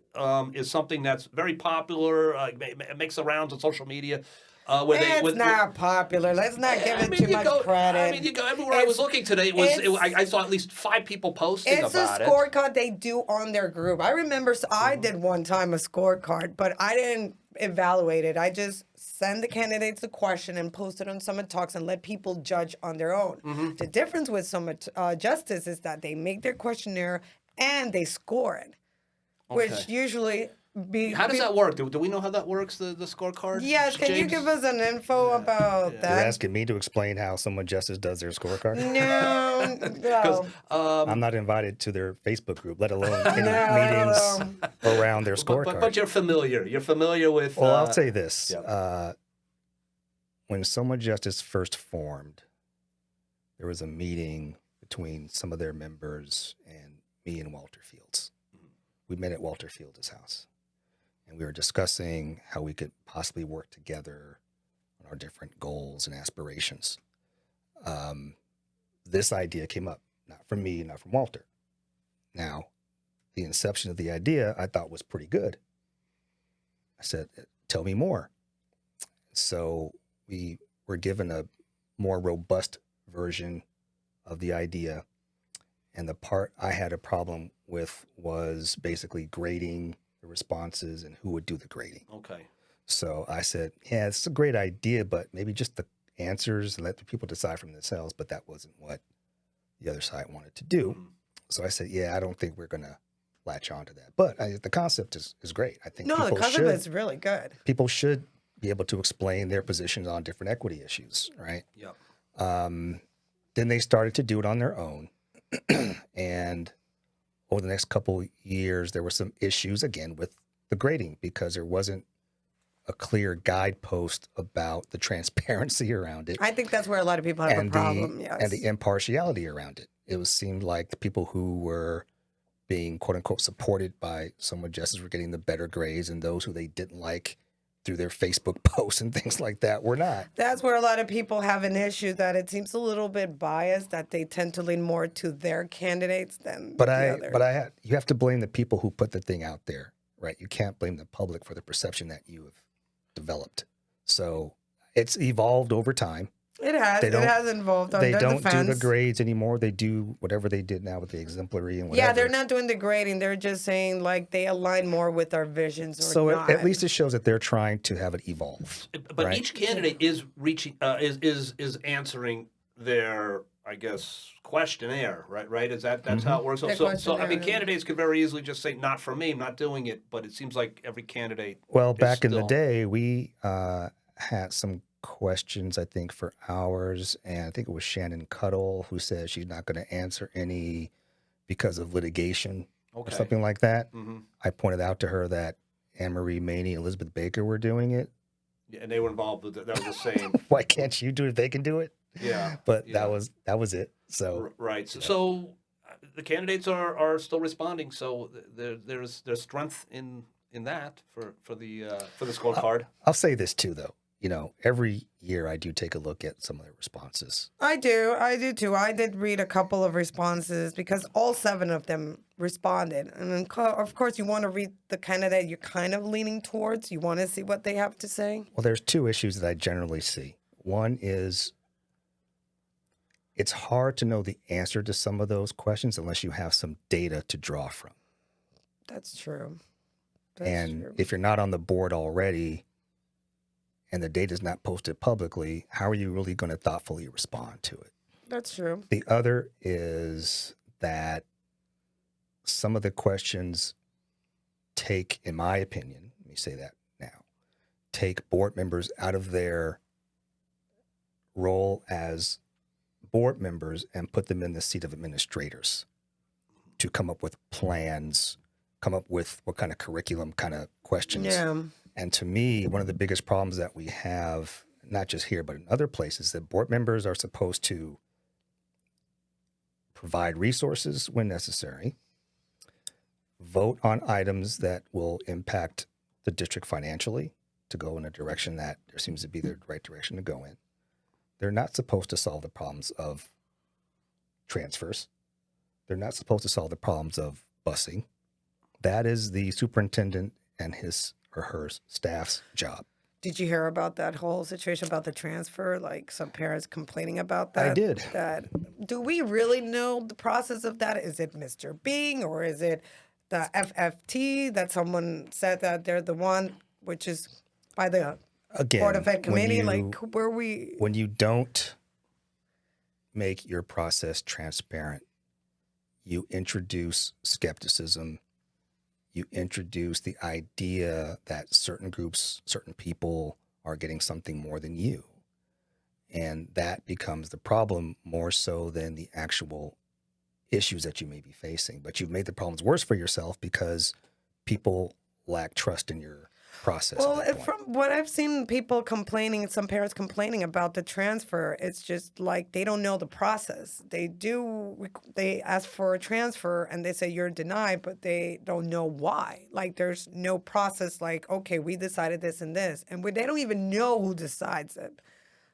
is something that's very popular. It makes the rounds on social media. It's not popular. Let's not give it too much credit. I mean, you go everywhere I was looking today. I saw at least 5 people posting about it. It's a scorecard they do on their group. I remember I did one time a scorecard, but I didn't evaluate it. I just send the candidates the question and post it on Soma Talks and let people judge on their own. The difference with Soma Justice is that they make their questionnaire and they score it, which usually. How does that work? Do we know how that works, the scorecard? Yes, can you give us an info about that? You're asking me to explain how Soma Justice does their scorecard? No. I'm not invited to their Facebook group, let alone any meetings around their scorecard. But you're familiar. You're familiar with... Well, I'll say this. Yeah. When Soma Justice first formed, there was a meeting between some of their members and me and Walter Fields. We met at Walter Fields' house. And we were discussing how we could possibly work together on our different goals and aspirations. This idea came up, not from me, not from Walter. Now, the inception of the idea I thought was pretty good. I said, tell me more. So we were given a more robust version of the idea. And the part I had a problem with was basically grading the responses and who would do the grading. Okay. So I said, yeah, it's a great idea, but maybe just the answers and let the people decide for themselves. But that wasn't what the other side wanted to do. So I said, yeah, I don't think we're going to latch on to that. But the concept is great. I think the concept is really good. People should be able to explain their positions on different equity issues, right? Yeah. Then they started to do it on their own. And over the next couple years, there were some issues, again, with the grading because there wasn't a clear guidepost about the transparency around it. I think that's where a lot of people have a problem, yes. And the impartiality around it. It seemed like the people who were being, quote unquote, supported by Soma Justice were getting the better grades, and those who they didn't like through their Facebook posts and things like that were not. That's where a lot of people have an issue, that it seems a little bit biased, that they tend to lean more to their candidates than the other. You have to blame the people who put the thing out there, right? You can't blame the public for the perception that you have developed. So it's evolved over time. It has. It has involved under They don't defense. do the grades anymore. They do whatever they did now with the exemplary and whatever. Yeah, they're not doing the grading. They're just saying like they align more with our visions or so not. at least it shows that they're trying to have it evolve. But right? each candidate is reaching is answering their, I guess, questionnaire, right? Right? That's how it works. So I mean, candidates could very easily just say, "Not for me. I'm not doing it." But it seems like every candidate. Well, back in the day, we had some questions, I think, for hours, and I think it was Shannon Cuddle who said she's not going to answer any because of litigation or something like that. I pointed out to her that Anne-Marie Maney and Elizabeth Baker were doing it. Yeah, and they were involved with that. That was the same. Why can't you do it if they can do it? Yeah. But that was it. So right. So the candidates are still responding. So there's strength in that for the scorecard. I'll say this too, though. You know, every year I do take a look at some of their responses. I do too. I did read a couple of responses because all 7 of them responded. And then, of course, you want to read the candidate you're kind of leaning towards. You want to see what they have to say. Well, there's 2 issues that I generally see. One is it's hard to know the answer to some of those questions unless you have some data to draw from. That's true. If you're not on the board already, and the data is not posted publicly, how are you really going to thoughtfully respond to it? That's true. The other is that some of the questions take, in my opinion, let me say that now, take board members out of their role as board members and put them in the seat of administrators to come up with plans, come up with what kind of curriculum kind of questions. Yeah. And to me, one of the biggest problems that we have, not just here, but in other places, that board members are supposed to provide resources when necessary, vote on items that will impact the district financially to go in a direction that there seems to be the right direction to go in. They're not supposed to solve the problems of transfers. They're not supposed to solve the problems of busing. That is the superintendent and his or her staff's job. Did you hear about that whole situation about the transfer? Like some parents complaining about that? I did. Do we really know the process of that? Is it Mr. Bing or is it the FFT that someone said that they're the one, which is by the Board of Ed committee? When you don't make your process transparent, you introduce skepticism. You introduce the idea that certain groups, certain people are getting something more than you. And that becomes the problem more so than the actual issues that you may be facing. But you've made the problems worse for yourself because people lack trust in your process. Well, from what I've seen people complaining, some parents complaining about the transfer, it's just like they don't know the process. They ask for a transfer and they say you're denied, but they don't know why. Like there's no process like, okay, we decided this and this. And they don't even know who decides it.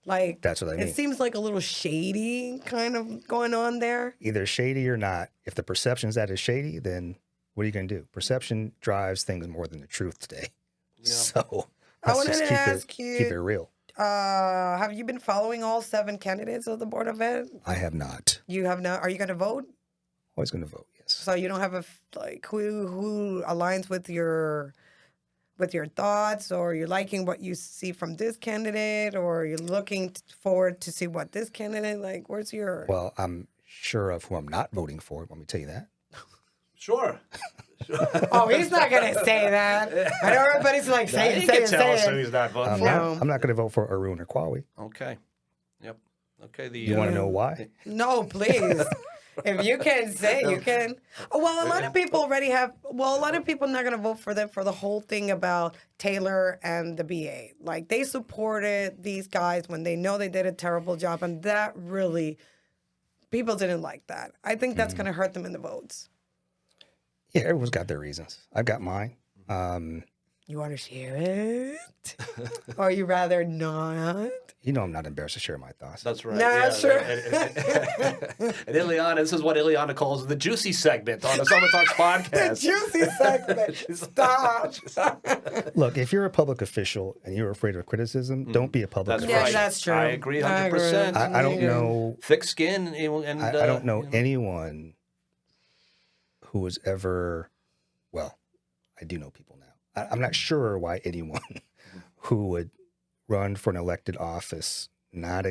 Like that's what I mean. It seems like a little shady kind of going on there. Either shady or not. If the perception is that it's shady, then what are you going to do? Perception drives things more than the truth today. Yeah. So I wanted to ask you, keep it real. Have you been following all 7 candidates of the Board of Ed? I have not. You have not? Are you going to vote? Always going to vote, yes. So you don't have who aligns with your thoughts, or you're liking what you see from this candidate, or you're looking forward to see what this candidate, like, where's your... Well, I'm sure of who I'm not voting for. Let me tell you that. Sure. Oh, he's not going to say that. I know everybody's like, say it, say it, say it. So he's not voting for I'm not going to vote for Arun or Kwawi. Okay. Yep. Okay. You want to know why? No, please. If you can say, you can. Well, a lot of people already have. Well, a lot of people are not going to vote for them for the whole thing about Taylor and the BA. Like, they supported these guys when they know they did a terrible job, and that really, people didn't like that. I think that's going to hurt them in the votes. Yeah, everyone's got their reasons. I've got mine. You want to share it? Or you rather not? You know I'm not embarrassed to share my thoughts. That's right. Nah, sure. And Ileana, this is what Ileana calls the juicy segment on the Soma Talks podcast. The juicy segment. Stop. Look, if you're a public official and you're afraid of criticism, don't be a public That's official. right. Yeah, that's true. I agree 100%. I don't know. Thick skin. And I don't know anyone who was ever, well, I do know people now. I'm not sure why anyone who would run for an elected office not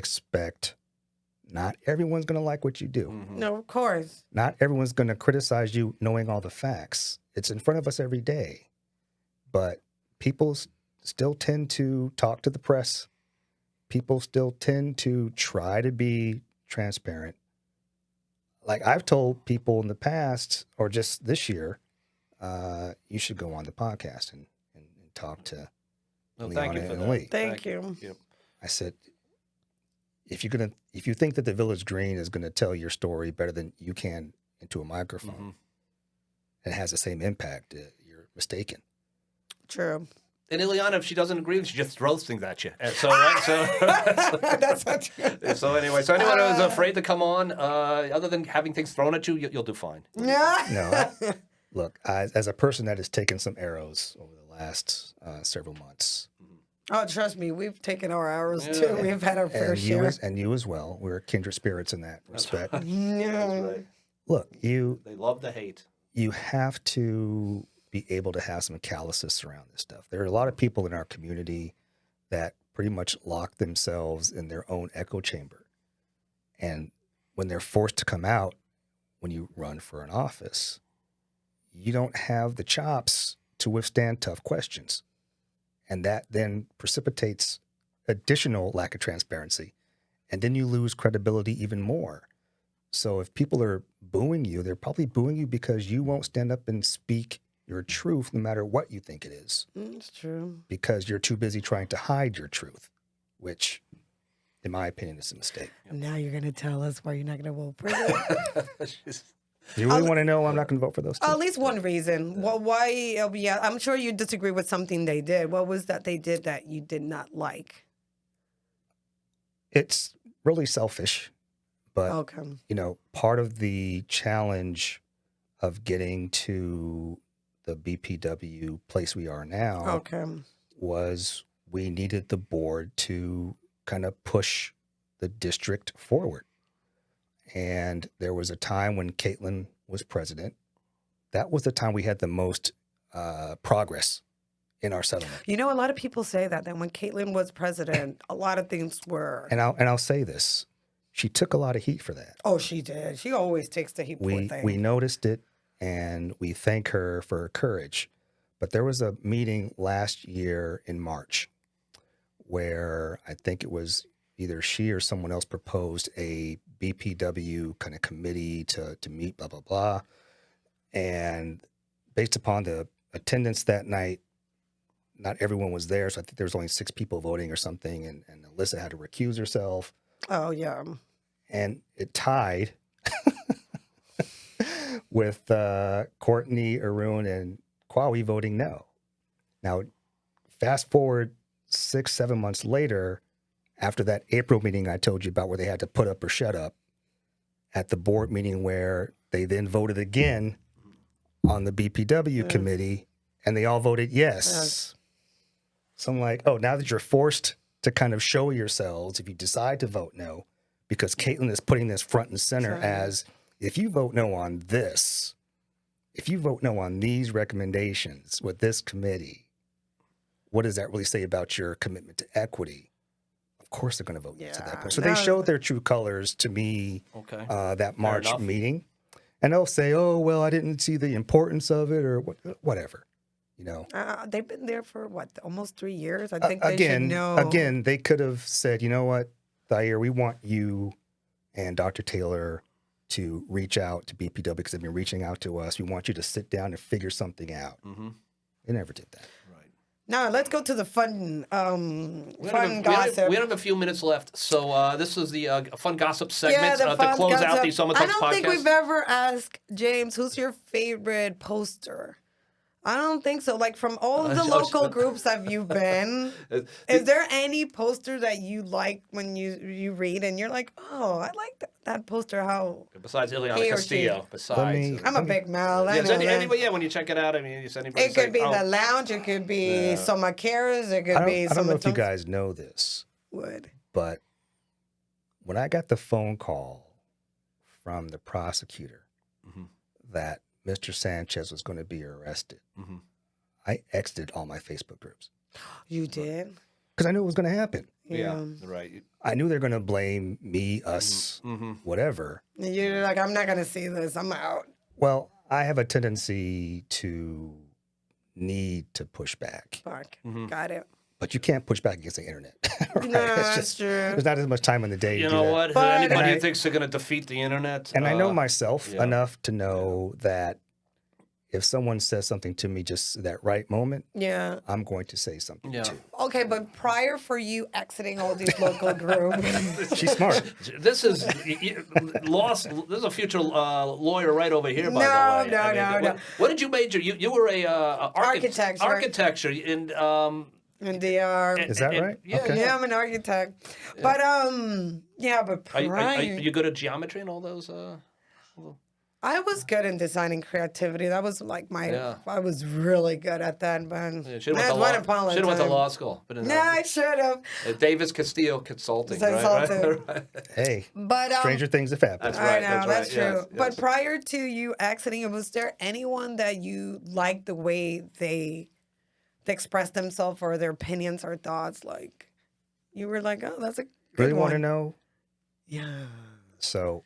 everyone's going to like what you do. No, of course. Not everyone's going to criticize you knowing all the facts. It's in front of us every day. But people still tend to talk to the press. People still tend to try to be transparent. Like I've told people in the past, or just this year, you should go on the podcast and talk to Ileana and Lee. Thank you. Yep. I said, if you think that the Village Green is gonna tell your story better than you can into a microphone, and has the same impact, you're mistaken. True. And Ileana, if she doesn't agree, she just throws things at you. And That's not true. So anyway, anyone who's afraid to come on, other than having things thrown at you, you'll do fine. Yeah. No, look, as a person that has taken some arrows over the last several months. Oh, trust me, we've taken our arrows too. We've had our fair share. And you as well. We're kindred spirits in that respect. Yeah. Right. Look, They love the hate. you have to be able to have some calluses around this stuff. There are a lot of people in our community that pretty much lock themselves in their own echo chamber. And when they're forced to come out, when you run for an office, you don't have the chops to withstand tough questions. And that then precipitates additional lack of transparency. And then you lose credibility even more. So if people are booing you, they're probably booing you because you won't stand up and speak your truth no matter what you think it is. It's true. Because you're too busy trying to hide your truth. which, in my opinion, is a mistake. Now you're gonna tell us why you're not gonna vote for it. Do you really want to know why I'm not going to vote for those two? At least one reason. Well, why? Yeah, I'm sure you disagree with something they did. What was that they did that you did not like? It's really selfish, but Okay. you know, part of the challenge of getting to the BPW place we are now Okay. was we needed the board to kind of push the district forward. And there was a time when Caitlin was president. That was the time we had the most progress in our settlement. You know, a lot of people say that when Caitlin was president, a lot of things were. And I'll say this: she took a lot of heat for that. Oh, she did. She always takes the heat. Poor thing. We noticed it, and we thank her for her courage. But there was a meeting last year in March where I think it was either she or someone else proposed a BPW kind of committee to meet, blah, blah, blah. And based upon the attendance that night, not everyone was there. So I think there was only 6 people voting or something. And Alyssa had to recuse herself. Oh, yeah. And it tied with Courtney, Arun, and Kwawi voting no. Now, fast forward 6-7 months later, after that April meeting I told you about where they had to put up or shut up, at the board meeting where they then voted again on the BPW committee, and they all voted yes. So I'm like, oh, now that you're forced to kind of show yourselves if you decide to vote no, because Caitlin is putting this front and center as, if you vote no on this, if you vote no on these recommendations with this committee, what does that really say about your commitment to equity? Of course they're going to vote yes to that point. So they showed their true colors to me that March meeting. And they'll say, oh, well, I didn't see the importance of it or whatever, you know. They've been there for, what, almost 3 years? I think they should know. Again, they could have said, you know what, Thayer, we want you and Dr. Taylor to reach out to BPW because they've been reaching out to us. We want you to sit down and figure something out. Mm-hmm. They never did that. Now, let's go to the fun gossip. We have a few minutes left. So this is the fun gossip segment the to fun close gossip. out the Soma Talks podcast. I don't think we've ever asked James, who's your favorite poster? I don't think so. Like, from all of the local groups that you've been, is there any poster that you like when you read and you're like, oh, I like that poster? How? Besides Ileana Castillo. I'm a big Mel. When you check it out, I mean, it could be the lounge. It could be Soma Cares. It could be. I don't know if you guys know this. But when I got the phone call from the prosecutor that Mr. Sanchez was going to be arrested, I exited all my Facebook groups. You did? Because I knew it was going to happen. Yeah, right. I knew they're going to blame me, us, whatever. You're like, I'm not going to see this. I'm out. Well, I have a tendency to need to push back. Got it. But you can't push back against the internet. Right? No, it's just, true. There's not as much time in the day. You to know do what? that. Anybody who thinks they're going to defeat the internet. And I know myself enough to know that if someone says something to me just that right moment, I'm going to say something too. Okay, but prior for you exiting all these local groups. She's smart. This is lost. This is a future lawyer right over here, by the way. No. What did you major? You were a architecture. Architecture in DR. Is that right? Yeah, I'm an architect. But but prior. Are you good at geometry and all those? I was good in design and creativity. That was like I was really good at that, but should have went to law school. But I should have. Davis Castillo Consulting. Right? Hey, but stranger things have happened. That's right. I know, that's true. Yes. But prior to you exiting, was there anyone that you liked the way they expressed themselves or their opinions or thoughts? Like, you were like, oh, that's a good really one. Want to know? Yeah. So,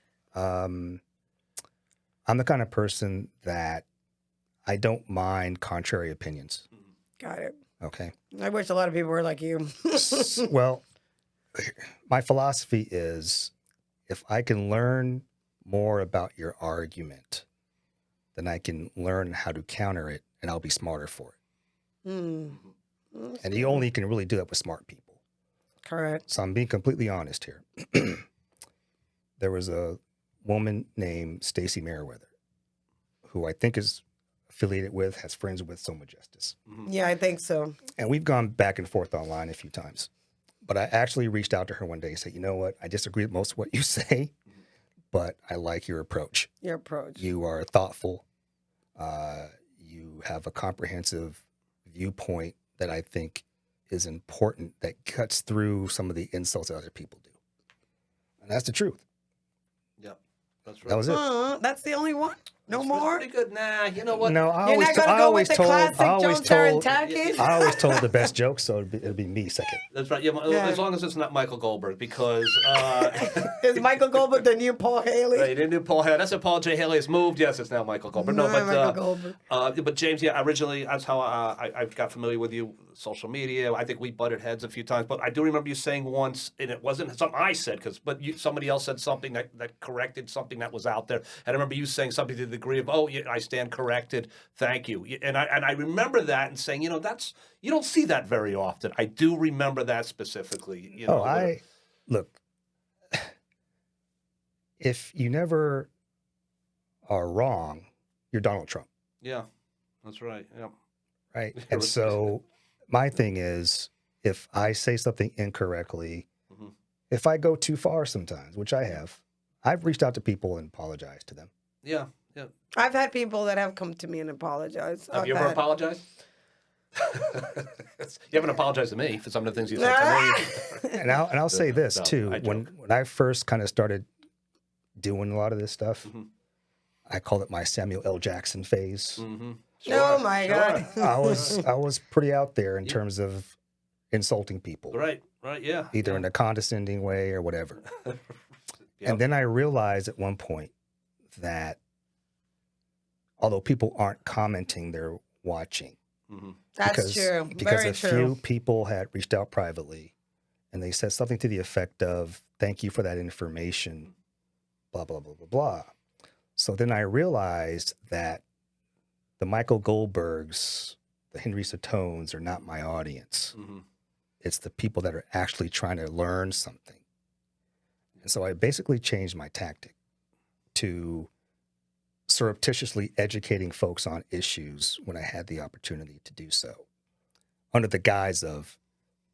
I'm the kind of person that I don't mind contrary opinions. Got it. Okay. I wish a lot of people were like you. Well, my philosophy is if I can learn more about your argument, then I can learn how to counter it and I'll be smarter for it. And you only can really do that with smart people. Correct. So I'm being completely honest here. There was a woman named Stacy Merriweather, who I think is affiliated with, has friends with Soma Justice. Yeah, I think so. And we've gone back and forth online a few times. But I actually reached out to her one day and said, you know what? I disagree with most of what you say, but I like your approach. Your approach. You are thoughtful. You have a comprehensive viewpoint that I think is important, that cuts through some of the insults that other people do. And that's the truth. Yep. That's right. That was it. That's the only one? No That's more? pretty good. Nah, you know what? No, You're not going to go with the classic Jones Tarantakis? I always told the best jokes, so it'd be me second. That's right. Yeah, as long as it's not Michael Goldberg, because Is Michael Goldberg the new Paul Haley? Right, they knew Paul Haley. That's if Paul J. Haley has moved. Yes, it's now Michael Goldberg. No, but Michael Goldberg. but James, yeah, originally that's how I got familiar with you. Social media. I think we butted heads a few times, but I do remember you saying once, and it wasn't something I said, somebody else said something that corrected something that was out there, and I remember you saying something to the degree of, "Oh, yeah, I stand corrected. Thank you." And I remember that and saying, you don't see that very often. I do remember that specifically. Look. If you never are wrong, you're Donald Trump. Yeah, that's right. Yeah. Right. And so my thing is, if I say something incorrectly, if I go too far sometimes, which I have, I've reached out to people and apologized to them. Yeah. Yeah. I've had people that have come to me and apologized. Have you ever apologized? You haven't apologized to me for some of the things you said to me. And I'll say this No, too. I When I first kind of started doing a lot of this stuff, I call it my Samuel L. Jackson phase. Oh my God. I was pretty out there in terms of insulting people. Right, yeah. Either in a condescending way or whatever. Yep. And then I realized at one point that although people aren't commenting, they're watching. That's true. Because Very a true. few people had reached out privately and they said something to the effect of, "Thank you for that information, blah, blah, blah, blah, blah." So then I realized that the Michael Goldbergs, the Henry Satones are not my audience. It's the people that are actually trying to learn something. And so I basically changed my tactic to surreptitiously educating folks on issues when I had the opportunity to do so, under the guise of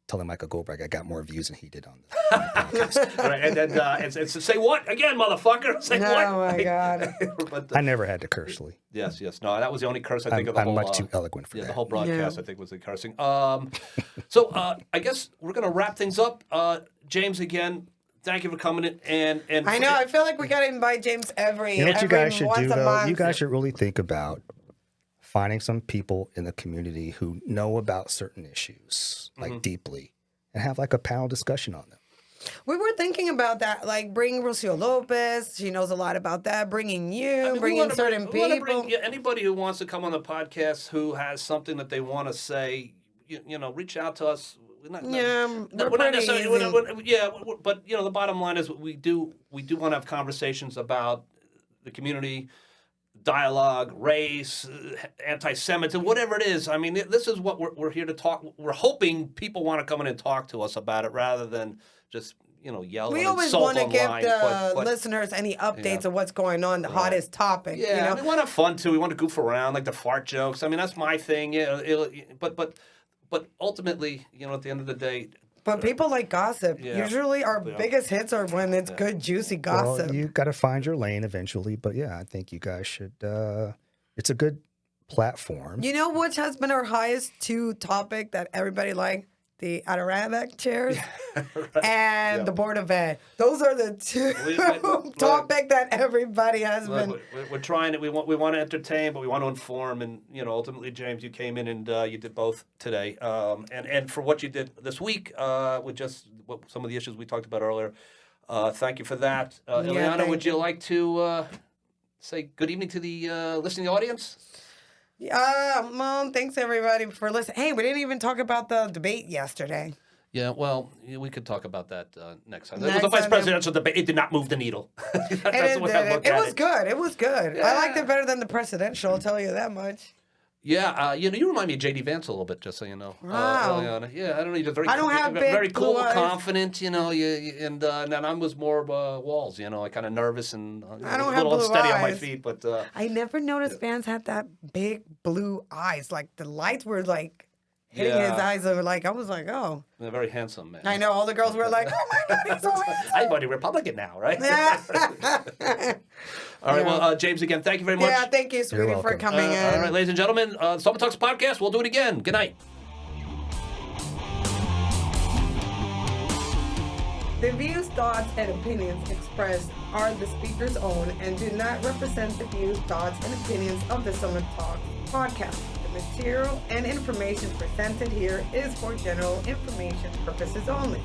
telling Michael Goldberg I got more views than he did on the podcast. Right, and then it's say what again, motherfucker? Say what? Oh my God. But, I never had to curse, Lee. yes. No, that was the only curse I think of the I'm whole. much too eloquent for Yeah, that. the whole broadcast Yeah. I think was the cursing. So I guess we're gonna wrap things up. James, again, thank you for coming in. And I know. I feel like we got to invite James every You know what you guys should once do, a though? month. You guys should really think about finding some people in the community who know about certain issues, like deeply, and have like a panel discussion on them. We were thinking about that, like bringing Rocio Lopez. She knows a lot about that. Bringing you, I mean, we bringing wanna certain we wanna people. bring anybody who wants to come on the podcast who has something that they want to say. Reach out to us. We're not pretty easy. But the bottom line is we do want to have conversations about the community, dialogue, race, anti-Semitism, whatever it is. I mean, this is what we're here to talk. We're hoping people want to come in and talk to us about it rather than just yell. We and always insult want to give online, the but- listeners any updates of what's going on, the hottest topic. Yeah, we want to have fun too. We want to goof around, like the fart jokes. I mean, that's my thing. But ultimately, at the end of the day, But people like gossip. Yeah. Usually our biggest hits are when it's good, juicy gossip. Well, you got to find your lane eventually. But yeah, I think you guys should. It's a good platform. You know which has been our highest two topic that everybody liked? The Adirondack chairs and the Board of Ed. Those are the two topic that everybody has been. we're trying it. We want to entertain, but we want to inform. And ultimately, James, you came in and you did both today. And for what you did this week with just some of the issues we talked about earlier, thank you for that. Ileana, would you like to say good evening to the listening audience? Mom, thanks everybody for listening. Hey, we didn't even talk about the debate yesterday. Yeah, well, we could talk about that next time. It was Next a vice time, presidential debate. It did not move the needle. That's the way I look It at was good. It was good. I liked it better than the presidential, I'll tell you that much. Yeah, you remind me of J.D. Vance a little bit, just so you know. Wow. Ileana. Yeah, I don't know. You're very, I don't have big very cool, blue eyes. confident, and then I was more Walls, like kind of nervous and I don't a have little blue unsteady on my eyes. feet. But I never noticed Vance had that big blue eyes. Like the lights were like hitting his eyes. Over like I was like, oh. they're very handsome, man. I know all the girls were like, oh my God, he's so handsome. I'm voting Republican now, right? Yeah. All right, Yeah. well, James, again, thank you very much. Yeah, thank you, sweetie, for welcome. coming in. All right, ladies and gentlemen, Soma Talks Podcast. We'll do it again. Good night. The views, thoughts, and opinions expressed are the speaker's own and do not represent the views, thoughts, and opinions of the Soma Talks podcast. The material and information presented here is for general information purposes only.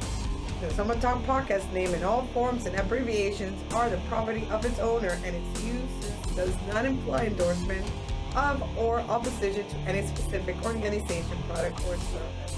The Soma Talk podcast name in all forms and abbreviations are the property of its owner, and its use does not imply endorsement of or opposition to any specific organization, product, or service.